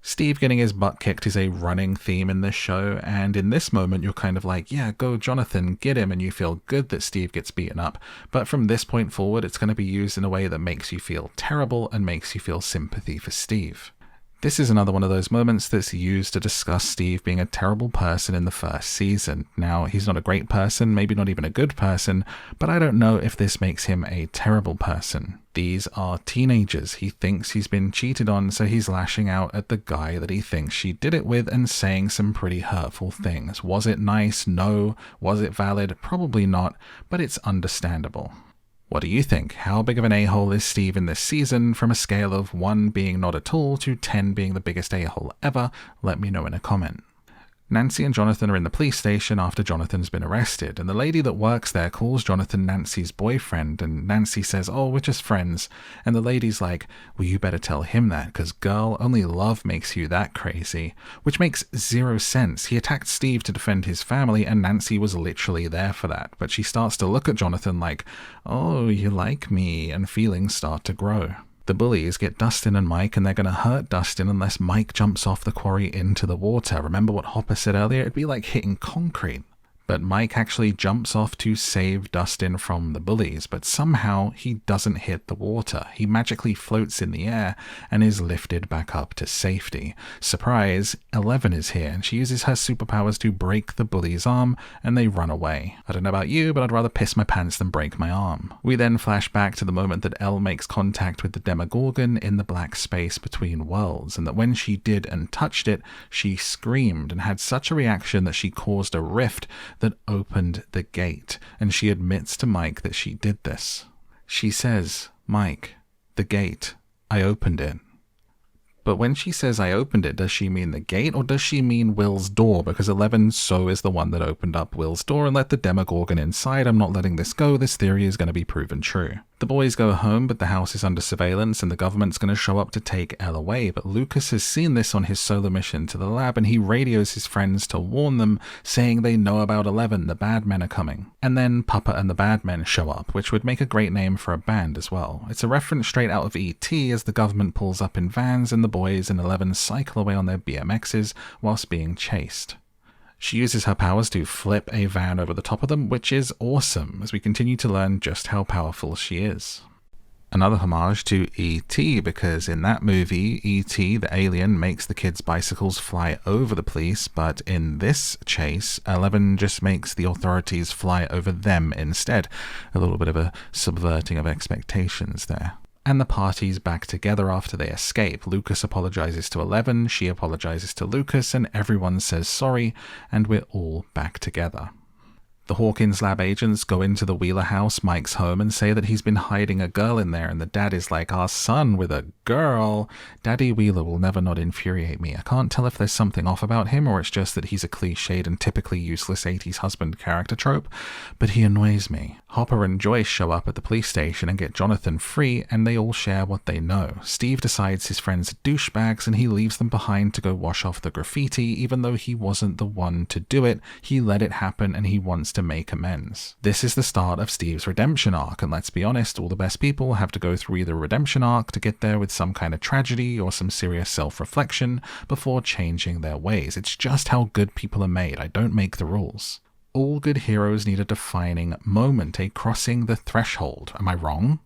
Steve getting his butt kicked is a running theme in this show, and in this moment you're kind of like, yeah, go Jonathan, get him, and you feel good that Steve gets beaten up, but from this point forward it's going to be used in a way that makes you feel terrible and makes you feel sympathy for Steve. This is another one of those moments that's used to discuss Steve being a terrible person in the first season. Now, he's not a great person, maybe not even a good person, but I don't know if this makes him a terrible person. These are teenagers. He thinks he's been cheated on, so he's lashing out at the guy that he thinks she did it with and saying some pretty hurtful things. Was it nice? No. Was it valid? Probably not, but it's understandable. What do you think? How big of an a-hole is Steve in this season, from a scale of 1 being not at all to 10 being the biggest a-hole ever? Let me know in a comment. Nancy and Jonathan are in the police station after Jonathan's been arrested, and the lady that works there calls Jonathan Nancy's boyfriend, and Nancy says, oh, we're just friends, and the lady's like, well, you better tell him that, because girl, only love makes you that crazy, which makes zero sense. He attacked Steve to defend his family, and Nancy was literally there for that, but she starts to look at Jonathan like, oh, you like me, and feelings start to grow. The bullies get Dustin and Mike, and they're going to hurt Dustin unless Mike jumps off the quarry into the water. Remember what Hopper said earlier? It'd be like hitting concrete. But Mike actually jumps off to save Dustin from the bullies, but somehow he doesn't hit the water. He magically floats in the air and is lifted back up to safety. Surprise, 11 is here, and she uses her superpowers to break the bully's arm, and they run away. I don't know about you, but I'd rather piss my pants than break my arm. We then flash back to the moment that Elle makes contact with the Demogorgon in the black space between worlds, and that when she did and touched it, she screamed and had such a reaction that she caused a rift that opened the gate, and she admits to Mike that she did this. She says, Mike, the gate I opened it. But when she says I opened it, does she mean the gate or does she mean Will's door? Because 11 so is the one that opened up Will's door and let the Demogorgon inside. I'm not letting this go. This theory is going to be proven true. The boys go home, but the house is under surveillance and the government's going to show up to take Elle away. But Lucas has seen this on his solo mission to the lab and he radios his friends to warn them, saying they know about 11, the bad men are coming. And then Papa and the Bad Men show up, which would make a great name for a band as well. It's a reference straight out of E.T. as the government pulls up in vans and the boys and 11 cycle away on their BMXs whilst being chased. She uses her powers to flip a van over the top of them, which is awesome as we continue to learn just how powerful she is. Another homage to E.T. because in that movie, E.T. the alien makes the kids' bicycles fly over the police, but in this chase, 11 just makes the authorities fly over them instead. A little bit of a subverting of expectations there. And the party's back together after they escape. Lucas apologizes to 11, she apologizes to Lucas, and everyone says sorry, and we're all back together. The Hawkins lab agents go into the Wheeler house, Mike's home, and say that he's been hiding a girl in there, and the dad is like, our son with a girl? Daddy Wheeler will never not infuriate me. I can't tell if there's something off about him, or it's just that he's a cliched and typically useless 80s husband character trope, but he annoys me. Hopper and Joyce show up at the police station and get Jonathan free, and they all share what they know. Steve decides his friends are douchebags, and he leaves them behind to go wash off the graffiti, even though he wasn't the one to do it. He let it happen, and he wants to make amends. This is the start of Steve's redemption arc, and let's be honest, all the best people have to go through either a redemption arc to get there with some kind of tragedy or some serious self-reflection before changing their ways. It's just how good people are made. I don't make the rules. All good heroes need a defining moment, a crossing the threshold. Am I wrong?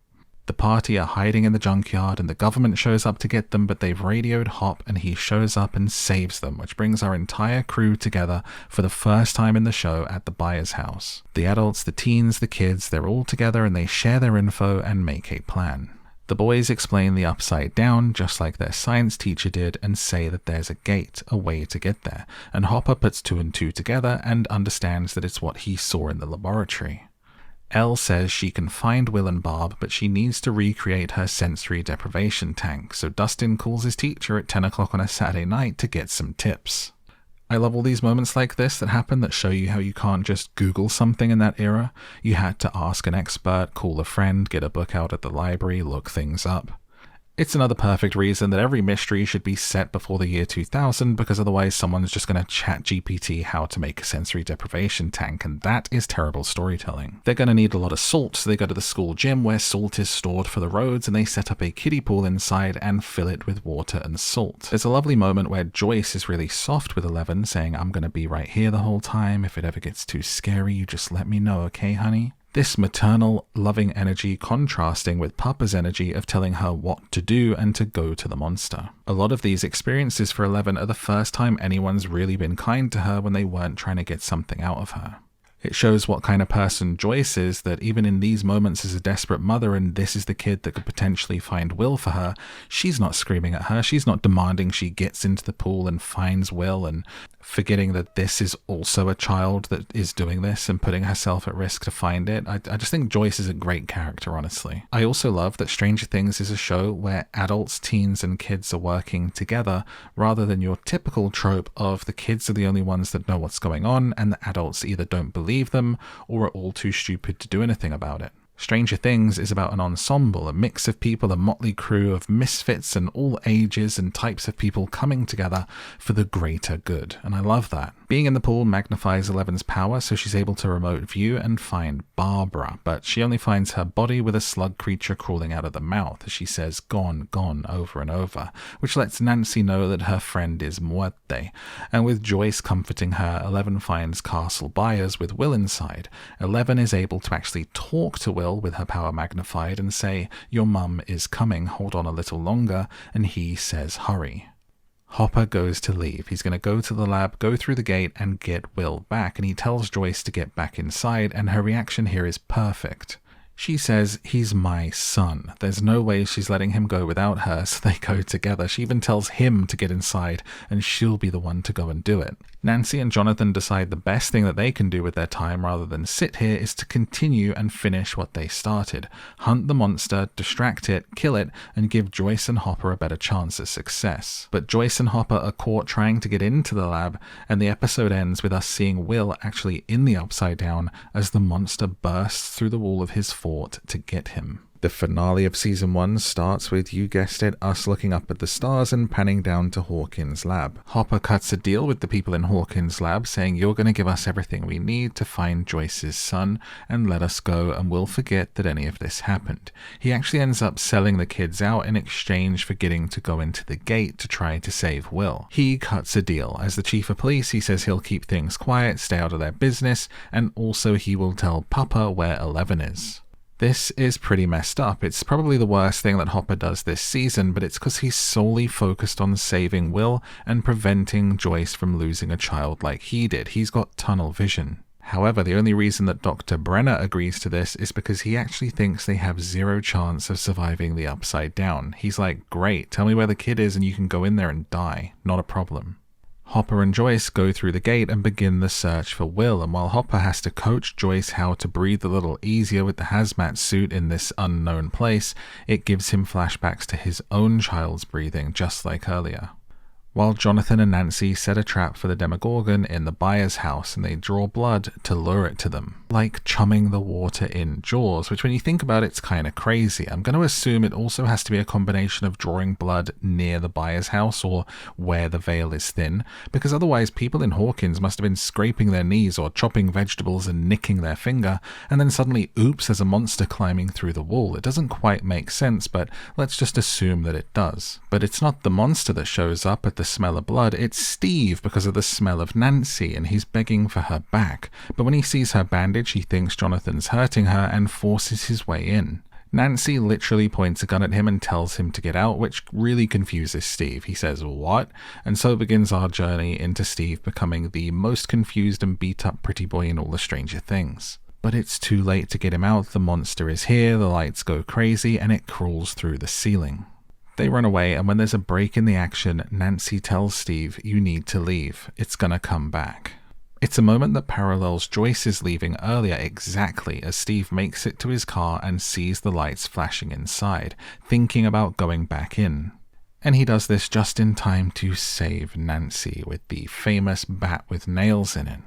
The party are hiding in the junkyard and the government shows up to get them, but they've radioed Hop and he shows up and saves them, which brings our entire crew together for the first time in the show at the Byers house. The adults, the teens, the kids, they're all together and they share their info and make a plan. The boys explain the upside down, just like their science teacher did, and say that there's a gate, a way to get there, and Hopper puts 2 and 2 together and understands that it's what he saw in the laboratory. Elle says she can find Will and Barb, but she needs to recreate her sensory deprivation tank, so Dustin calls his teacher at 10 o'clock on a Saturday night to get some tips. I love all these moments like this that happen that show you how you can't just Google something in that era. You had to ask an expert, call a friend, get a book out at the library, look things up. It's another perfect reason that every mystery should be set before the year 2000, because otherwise someone's just going to chat GPT how to make a sensory deprivation tank, and that is terrible storytelling. They're going to need a lot of salt, so they go to the school gym where salt is stored for the roads, and they set up a kiddie pool inside and fill it with water and salt. There's a lovely moment where Joyce is really soft with 11, saying, I'm going to be right here the whole time. If it ever gets too scary, you just let me know, okay, honey? This maternal, loving energy contrasting with Papa's energy of telling her what to do and to go to the monster. A lot of these experiences for 11 are the first time anyone's really been kind to her when they weren't trying to get something out of her. It shows what kind of person Joyce is, that even in these moments as a desperate mother, and this is the kid that could potentially find Will for her, she's not screaming at her, she's not demanding she gets into the pool and finds Will and forgetting that this is also a child that is doing this and putting herself at risk to find it. I just think Joyce is a great character, honestly. I also love that Stranger Things is a show where adults, teens, and kids are working together rather than your typical trope of the kids are the only ones that know what's going on and the adults either don't believe them or are all too stupid to do anything about it. Stranger Things is about an ensemble, a mix of people, a motley crew of misfits and all ages and types of people coming together for the greater good, and I love that. Being in the pool magnifies 11's power, so she's able to remote view and find Barbara, but she only finds her body with a slug creature crawling out of the mouth as she says gone, gone over and over, which lets Nancy know that her friend is muerte. And with Joyce comforting her, 11 finds Castle Byers with Will inside. 11 is able to actually talk to Will with her power magnified and say, your mum is coming, hold on a little longer, and he says hurry. Hopper goes to leave. He's going to go to the lab, go through the gate, and get Will back, and he tells Joyce to get back inside, and her reaction here is perfect. She says he's my son. There's no way she's letting him go without her, so they go together. She even tells him to get inside, and she'll be the one to go and do it. Nancy and Jonathan decide the best thing that they can do with their time rather than sit here is to continue and finish what they started. Hunt the monster, distract it, kill it, and give Joyce and Hopper a better chance at success. But Joyce and Hopper are caught trying to get into the lab, and the episode ends with us seeing Will actually in the Upside Down as the monster bursts through the wall of his fort to get him. The finale of Season 1 starts with, you guessed it, us looking up at the stars and panning down to Hawkins' lab. Hopper cuts a deal with the people in Hawkins' lab, saying you're going to give us everything we need to find Joyce's son and let us go, and we'll forget that any of this happened. He actually ends up selling the kids out in exchange for getting to go into the gate to try to save Will. He cuts a deal. As the chief of police, he says he'll keep things quiet, stay out of their business, and also he will tell Papa where 11 is. This is pretty messed up. It's probably the worst thing that Hopper does this season, but it's because he's solely focused on saving Will and preventing Joyce from losing a child like he did. He's got tunnel vision. However, the only reason that Dr. Brenner agrees to this is because he actually thinks they have zero chance of surviving the Upside Down. He's like, great, tell me where the kid is and you can go in there and die. Not a problem. Hopper and Joyce go through the gate and begin the search for Will, and while Hopper has to coach Joyce how to breathe a little easier with the hazmat suit in this unknown place, it gives him flashbacks to his own child's breathing, just like earlier. While Jonathan and Nancy set a trap for the Demogorgon in the Byers house, and they draw blood to lure it to them, like chumming the water in Jaws, which when you think about it, it's kind of crazy. I'm going to assume it also has to be a combination of drawing blood near the Byers house or where the veil is thin, because otherwise people in Hawkins must have been scraping their knees or chopping vegetables and nicking their finger, and then suddenly, oops, there's a monster climbing through the wall. It doesn't quite make sense, but let's just assume that it does. But it's not the monster that shows up at the smell of blood, it's Steve because of the smell of Nancy, and he's begging for her back. But when he sees her bandage, he thinks Jonathan's hurting her and forces his way in. Nancy literally points a gun at him and tells him to get out, which really confuses Steve. He says, what? And so begins our journey into Steve becoming the most confused and beat up pretty boy in all the Stranger Things. But it's too late to get him out. The monster is here, the lights go crazy, and it crawls through the ceiling. They run away, and when there's a break in the action, Nancy tells Steve, you need to leave. It's gonna come back. It's a moment that parallels Joyce's leaving earlier exactly as Steve makes it to his car and sees the lights flashing inside, thinking about going back in. And he does this just in time to save Nancy with the famous bat with nails in it.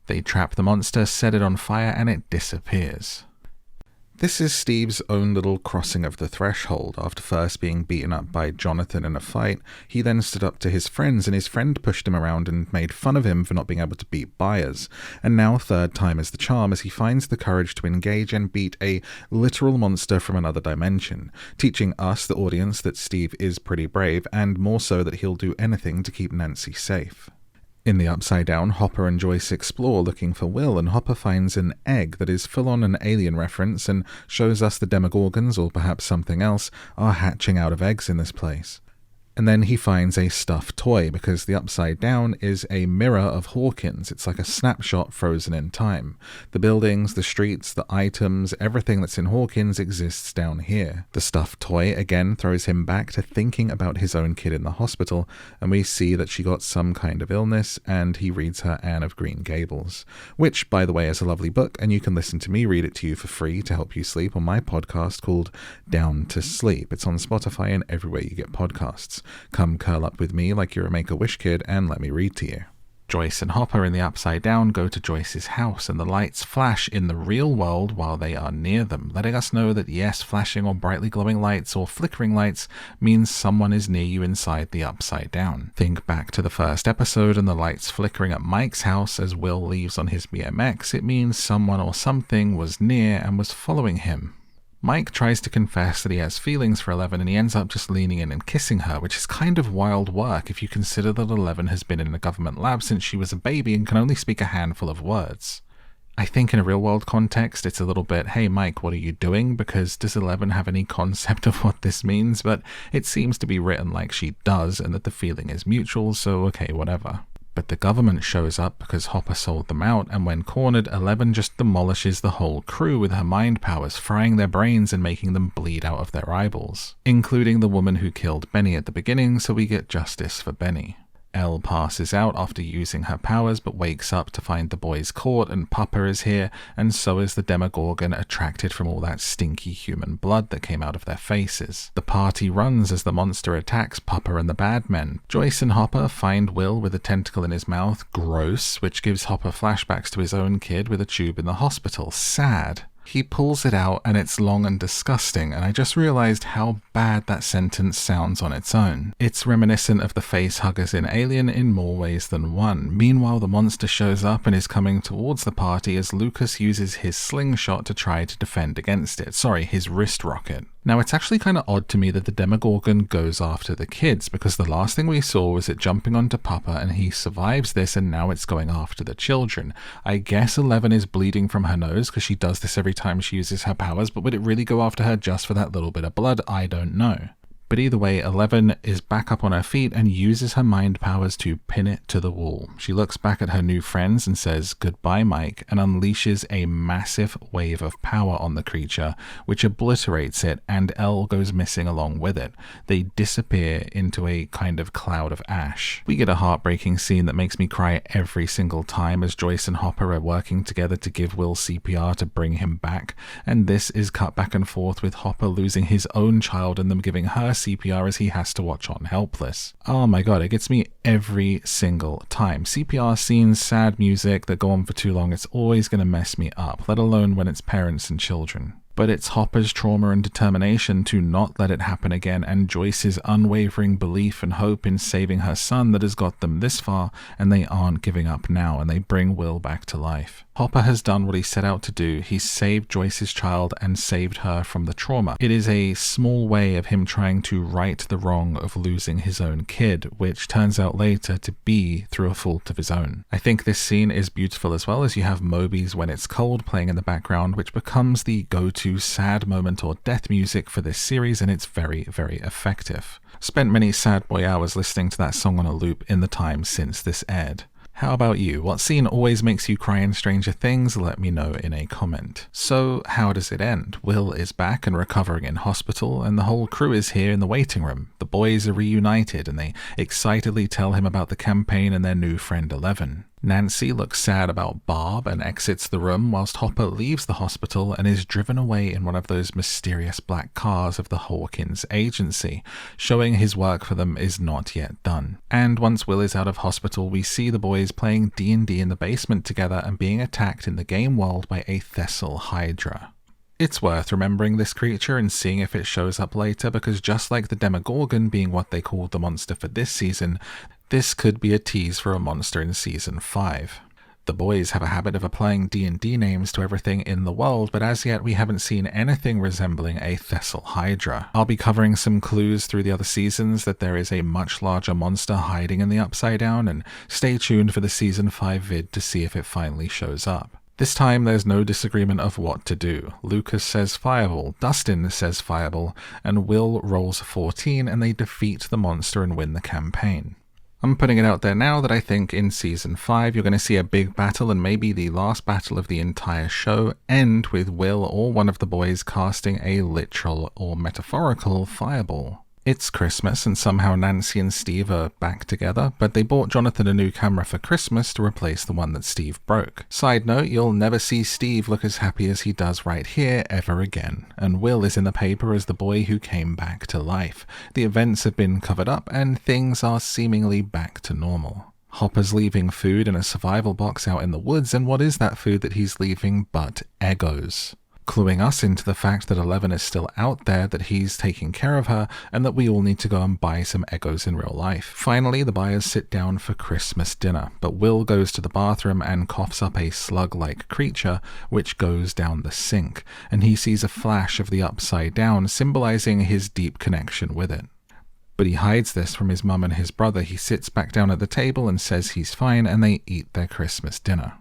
They trap the monster, set it on fire, and it disappears. This is Steve's own little crossing of the threshold. After first being beaten up by Jonathan in a fight, he then stood up to his friends, and his friend pushed him around and made fun of him for not being able to beat Byers. And now third time is the charm as he finds the courage to engage and beat a literal monster from another dimension, teaching us, the audience, that Steve is pretty brave, and more so that he'll do anything to keep Nancy safe. In the Upside Down, Hopper and Joyce explore looking for Will, and Hopper finds an egg that is full-on an alien reference and shows us the Demogorgons, or perhaps something else, are hatching out of eggs in this place. And then he finds a stuffed toy, because the Upside Down is a mirror of Hawkins. It's like a snapshot frozen in time. The buildings, the streets, the items, everything that's in Hawkins exists down here. The stuffed toy again throws him back to thinking about his own kid in the hospital, and we see that she got some kind of illness, and he reads her Anne of Green Gables, which, by the way, is a lovely book, and you can listen to me read it to you for free to help you sleep on my podcast called Down to Sleep. It's on Spotify and everywhere you get podcasts. Come curl up with me like you're a Make-A-Wish kid and let me read to you. Joyce and Hopper in the Upside Down go to Joyce's house, and the lights flash in the real world while they are near them, letting us know that yes, flashing or brightly glowing lights or flickering lights means someone is near you inside the Upside Down. Think back to the first episode and the lights flickering at Mike's house as Will leaves on his BMX. It means someone or something was near and was following him. Mike tries to confess that he has feelings for 11, and he ends up just leaning in and kissing her, which is kind of wild work if you consider that 11 has been in a government lab since she was a baby and can only speak a handful of words. I think in a real-world context, it's a little bit, hey Mike, what are you doing? Because does 11 have any concept of what this means? But it seems to be written like she does, and that the feeling is mutual, so okay, whatever. But the government shows up because Hopper sold them out, and when cornered, 11 just demolishes the whole crew with her mind powers, frying their brains and making them bleed out of their eyeballs, including the woman who killed Benny at the beginning, so we get justice for Benny. Elle passes out after using her powers, but wakes up to find the boys caught, and Papa is here, and so is the Demogorgon, attracted from all that stinky human blood that came out of their faces. The party runs as the monster attacks Papa and the bad men. Joyce and Hopper find Will with a tentacle in his mouth, gross, which gives Hopper flashbacks to his own kid with a tube in the hospital, sad. He pulls it out and it's long and disgusting, and I just realized how bad that sentence sounds on its own. It's reminiscent of the face huggers in Alien in more ways than one. Meanwhile, the monster shows up and is coming towards the party as Lucas uses his slingshot to try to defend against it. Sorry, his wrist rocket. Now, it's actually kind of odd to me that the Demogorgon goes after the kids, because the last thing we saw was it jumping onto Papa and he survives this, and now it's going after the children. I guess 11 is bleeding from her nose because she does this every time she uses her powers, but would it really go after her just for that little bit of blood? I don't know. But either way, 11 is back up on her feet and uses her mind powers to pin it to the wall. She looks back at her new friends and says, "Goodbye, Mike," and unleashes a massive wave of power on the creature, which obliterates it, and Elle goes missing along with it. They disappear into a kind of cloud of ash. We get a heartbreaking scene that makes me cry every single time as Joyce and Hopper are working together to give Will CPR to bring him back, and this is cut back and forth with Hopper losing his own child and them giving her CPR as he has to watch on helpless. Oh my god, it gets me every single time. CPR scenes, sad music that go on for too long, it's always going to mess me up, let alone when it's parents and children. But it's Hopper's trauma and determination to not let it happen again, and Joyce's unwavering belief and hope in saving her son that has got them this far, and they aren't giving up now, and they bring Will back to life. Hopper has done what he set out to do. He's saved Joyce's child and saved her from the trauma. It is a small way of him trying to right the wrong of losing his own kid, which turns out later to be through a fault of his own. I think this scene is beautiful as well, as you have Moby's When It's Cold playing in the background, which becomes the go-to sad moment or death music for this series, and it's very, very effective. Spent many sad boy hours listening to that song on a loop in the time since this aired. How about you? What scene always makes you cry in Stranger Things? Let me know in a comment. So, how does it end? Will is back and recovering in hospital, and the whole crew is here in the waiting room. The boys are reunited, and they excitedly tell him about the campaign and their new friend 11. Nancy looks sad about Barb and exits the room, whilst Hopper leaves the hospital and is driven away in one of those mysterious black cars of the Hawkins agency, showing his work for them is not yet done. And once Will is out of hospital, we see the boys playing D&D in the basement together and being attacked in the game world by a Thessalhydra. It's worth remembering this creature and seeing if it shows up later, because just like the Demogorgon being what they called the monster for this season, this could be a tease for a monster in Season 5. The boys have a habit of applying D&D names to everything in the world, but as yet we haven't seen anything resembling a Thessalhydra. I'll be covering some clues through the other seasons that there is a much larger monster hiding in the Upside Down, and stay tuned for the Season 5 vid to see if it finally shows up. This time there's no disagreement of what to do. Lucas says fireball, Dustin says fireball, and Will rolls 14 and they defeat the monster and win the campaign. I'm putting it out there now that I think in Season 5 you're going to see a big battle, and maybe the last battle of the entire show, end with Will or one of the boys casting a literal or metaphorical fireball. It's Christmas, and somehow Nancy and Steve are back together, but they bought Jonathan a new camera for Christmas to replace the one that Steve broke. Side note, you'll never see Steve look as happy as he does right here ever again, and Will is in the paper as the boy who came back to life. The events have been covered up, and things are seemingly back to normal. Hopper's leaving food in a survival box out in the woods, and what is that food that he's leaving but Eggos? Cluing us into the fact that 11 is still out there, that he's taking care of her, and that we all need to go and buy some Eggos in real life. Finally, the Byers sit down for Christmas dinner, but Will goes to the bathroom and coughs up a slug-like creature, which goes down the sink, and he sees a flash of the Upside Down, symbolizing his deep connection with it. But he hides this from his mum and his brother. He sits back down at the table and says he's fine, and they eat their Christmas dinner.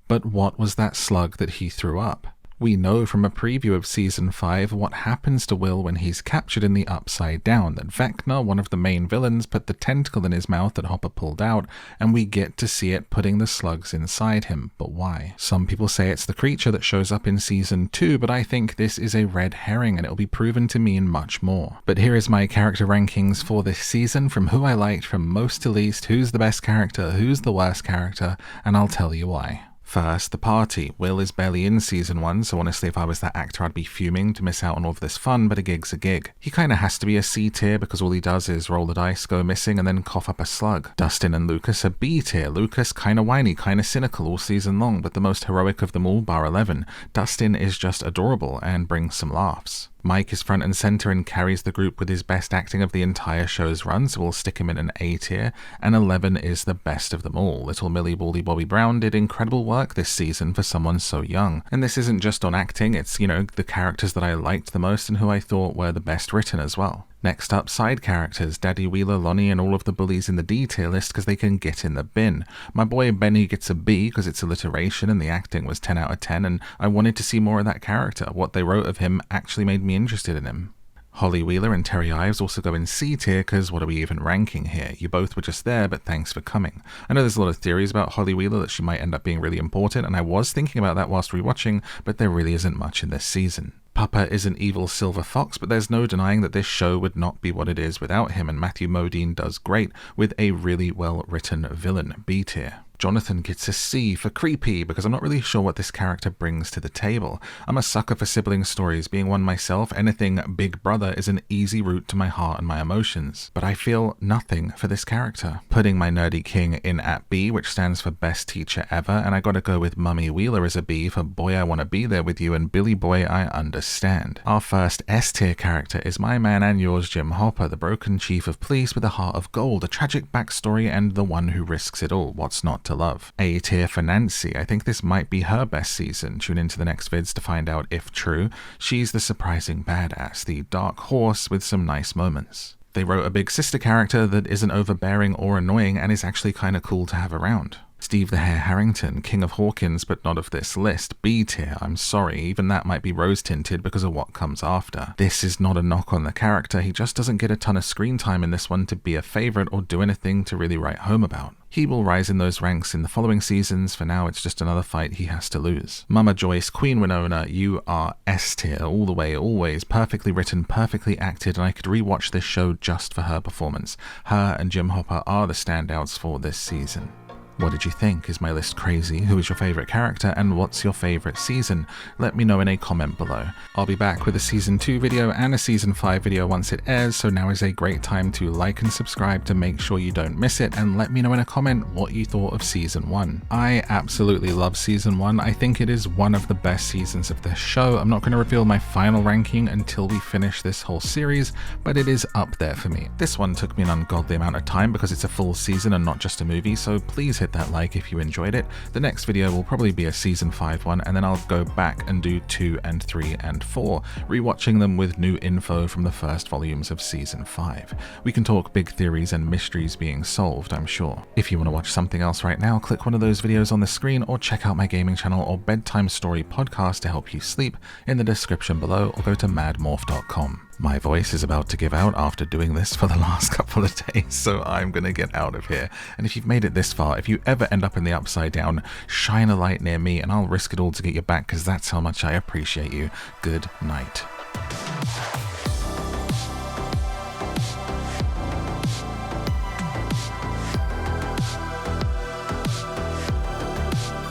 But what was that slug that he threw up? We know from a preview of Season 5 what happens to Will when he's captured in the Upside Down, that Vecna, one of the main villains, put the tentacle in his mouth that Hopper pulled out, and we get to see it putting the slugs inside him. But why? Some people say it's the creature that shows up in Season 2, but I think this is a red herring and it'll be proven to mean much more. But here is my character rankings for this season, from who I liked from most to least, who's the best character, who's the worst character, and I'll tell you why. First, the party. Will is barely in Season 1, so honestly if I was that actor I'd be fuming to miss out on all of this fun, but a gig's a gig. He kinda has to be a C tier because all he does is roll the dice, go missing, and then cough up a slug. Dustin and Lucas are B tier. Lucas kinda whiny, kinda cynical all season long, but the most heroic of them all, bar 11. Dustin is just adorable and brings some laughs. Mike is front and center and carries the group with his best acting of the entire show's run, so we'll stick him in an A tier, and 11 is the best of them all. Little Millie Baldy Bobby Brown did incredible work this season for someone so young. And this isn't just on acting, it's, the characters that I liked the most and who I thought were the best written as well. Next up, side characters, Daddy Wheeler, Lonnie, and all of the bullies in the D tier list because they can get in the bin. My boy Benny gets a B because it's alliteration and the acting was 10 out of 10, and I wanted to see more of that character. What they wrote of him actually made me interested in him. Holly Wheeler and Terry Ives also go in C tier because what are we even ranking here? You both were just there, but thanks for coming. I know there's a lot of theories about Holly Wheeler that she might end up being really important, and I was thinking about that whilst rewatching, but there really isn't much in this season. Papa is an evil silver fox, but there's no denying that this show would not be what it is without him, and Matthew Modine does great with a really well-written villain, B tier. Jonathan gets a C for creepy because I'm not really sure what this character brings to the table. I'm a sucker for sibling stories. Being one myself, anything Big Brother is an easy route to my heart and my emotions. But I feel nothing for this character. Putting my nerdy king in at B, which stands for best teacher ever, and I gotta go with Mummy Wheeler as a B for boy I wanna be there with you and Billy boy I understand. Our first S tier character is my man and yours Jim Hopper, the broken chief of police with a heart of gold, a tragic backstory and the one who risks it all. What's not to love? A tier for Nancy. I think this might be her best season. Tune into the next vids to find out if true. She's the surprising badass, the dark horse with some nice moments. They wrote a big sister character that isn't overbearing or annoying and is actually kinda cool to have around. Steve the Hare Harrington, king of Hawkins, but not of this list. B tier, I'm sorry, even that might be rose-tinted because of what comes after. This is not a knock on the character, he just doesn't get a ton of screen time in this one to be a favourite or do anything to really write home about. He will rise in those ranks in the following seasons, for now it's just another fight he has to lose. Mama Joyce, Queen Winona, you are S tier all the way, always. Perfectly written, perfectly acted, and I could rewatch this show just for her performance. Her and Jim Hopper are the standouts for this season. What did you think? Is my list crazy? Who is your favourite character? And what's your favourite season? Let me know in a comment below. I'll be back with a Season 2 video and a Season 5 video once it airs, so now is a great time to like and subscribe to make sure you don't miss it, and let me know in a comment what you thought of Season 1. I absolutely love Season 1. I think it is one of the best seasons of this show. I'm not going to reveal my final ranking until we finish this whole series, but it is up there for me. This one took me an ungodly amount of time because it's a full season and not just a movie, so please hit that like if you enjoyed it. The next video will probably be a Season 5 one, and then I'll go back and do 2 and 3 and 4, rewatching them with new info from the first volumes of Season 5. We can talk big theories and mysteries being solved, I'm sure. If you want to watch something else right now, click one of those videos on the screen or check out my gaming channel or bedtime story podcast to help you sleep in the description below, or go to madmorph.com. My voice is about to give out after doing this for the last couple of days, so I'm gonna get out of here. And if you've made it this far, if you ever end up in the Upside Down, shine a light near me and I'll risk it all to get you back, because that's how much I appreciate you. Good night.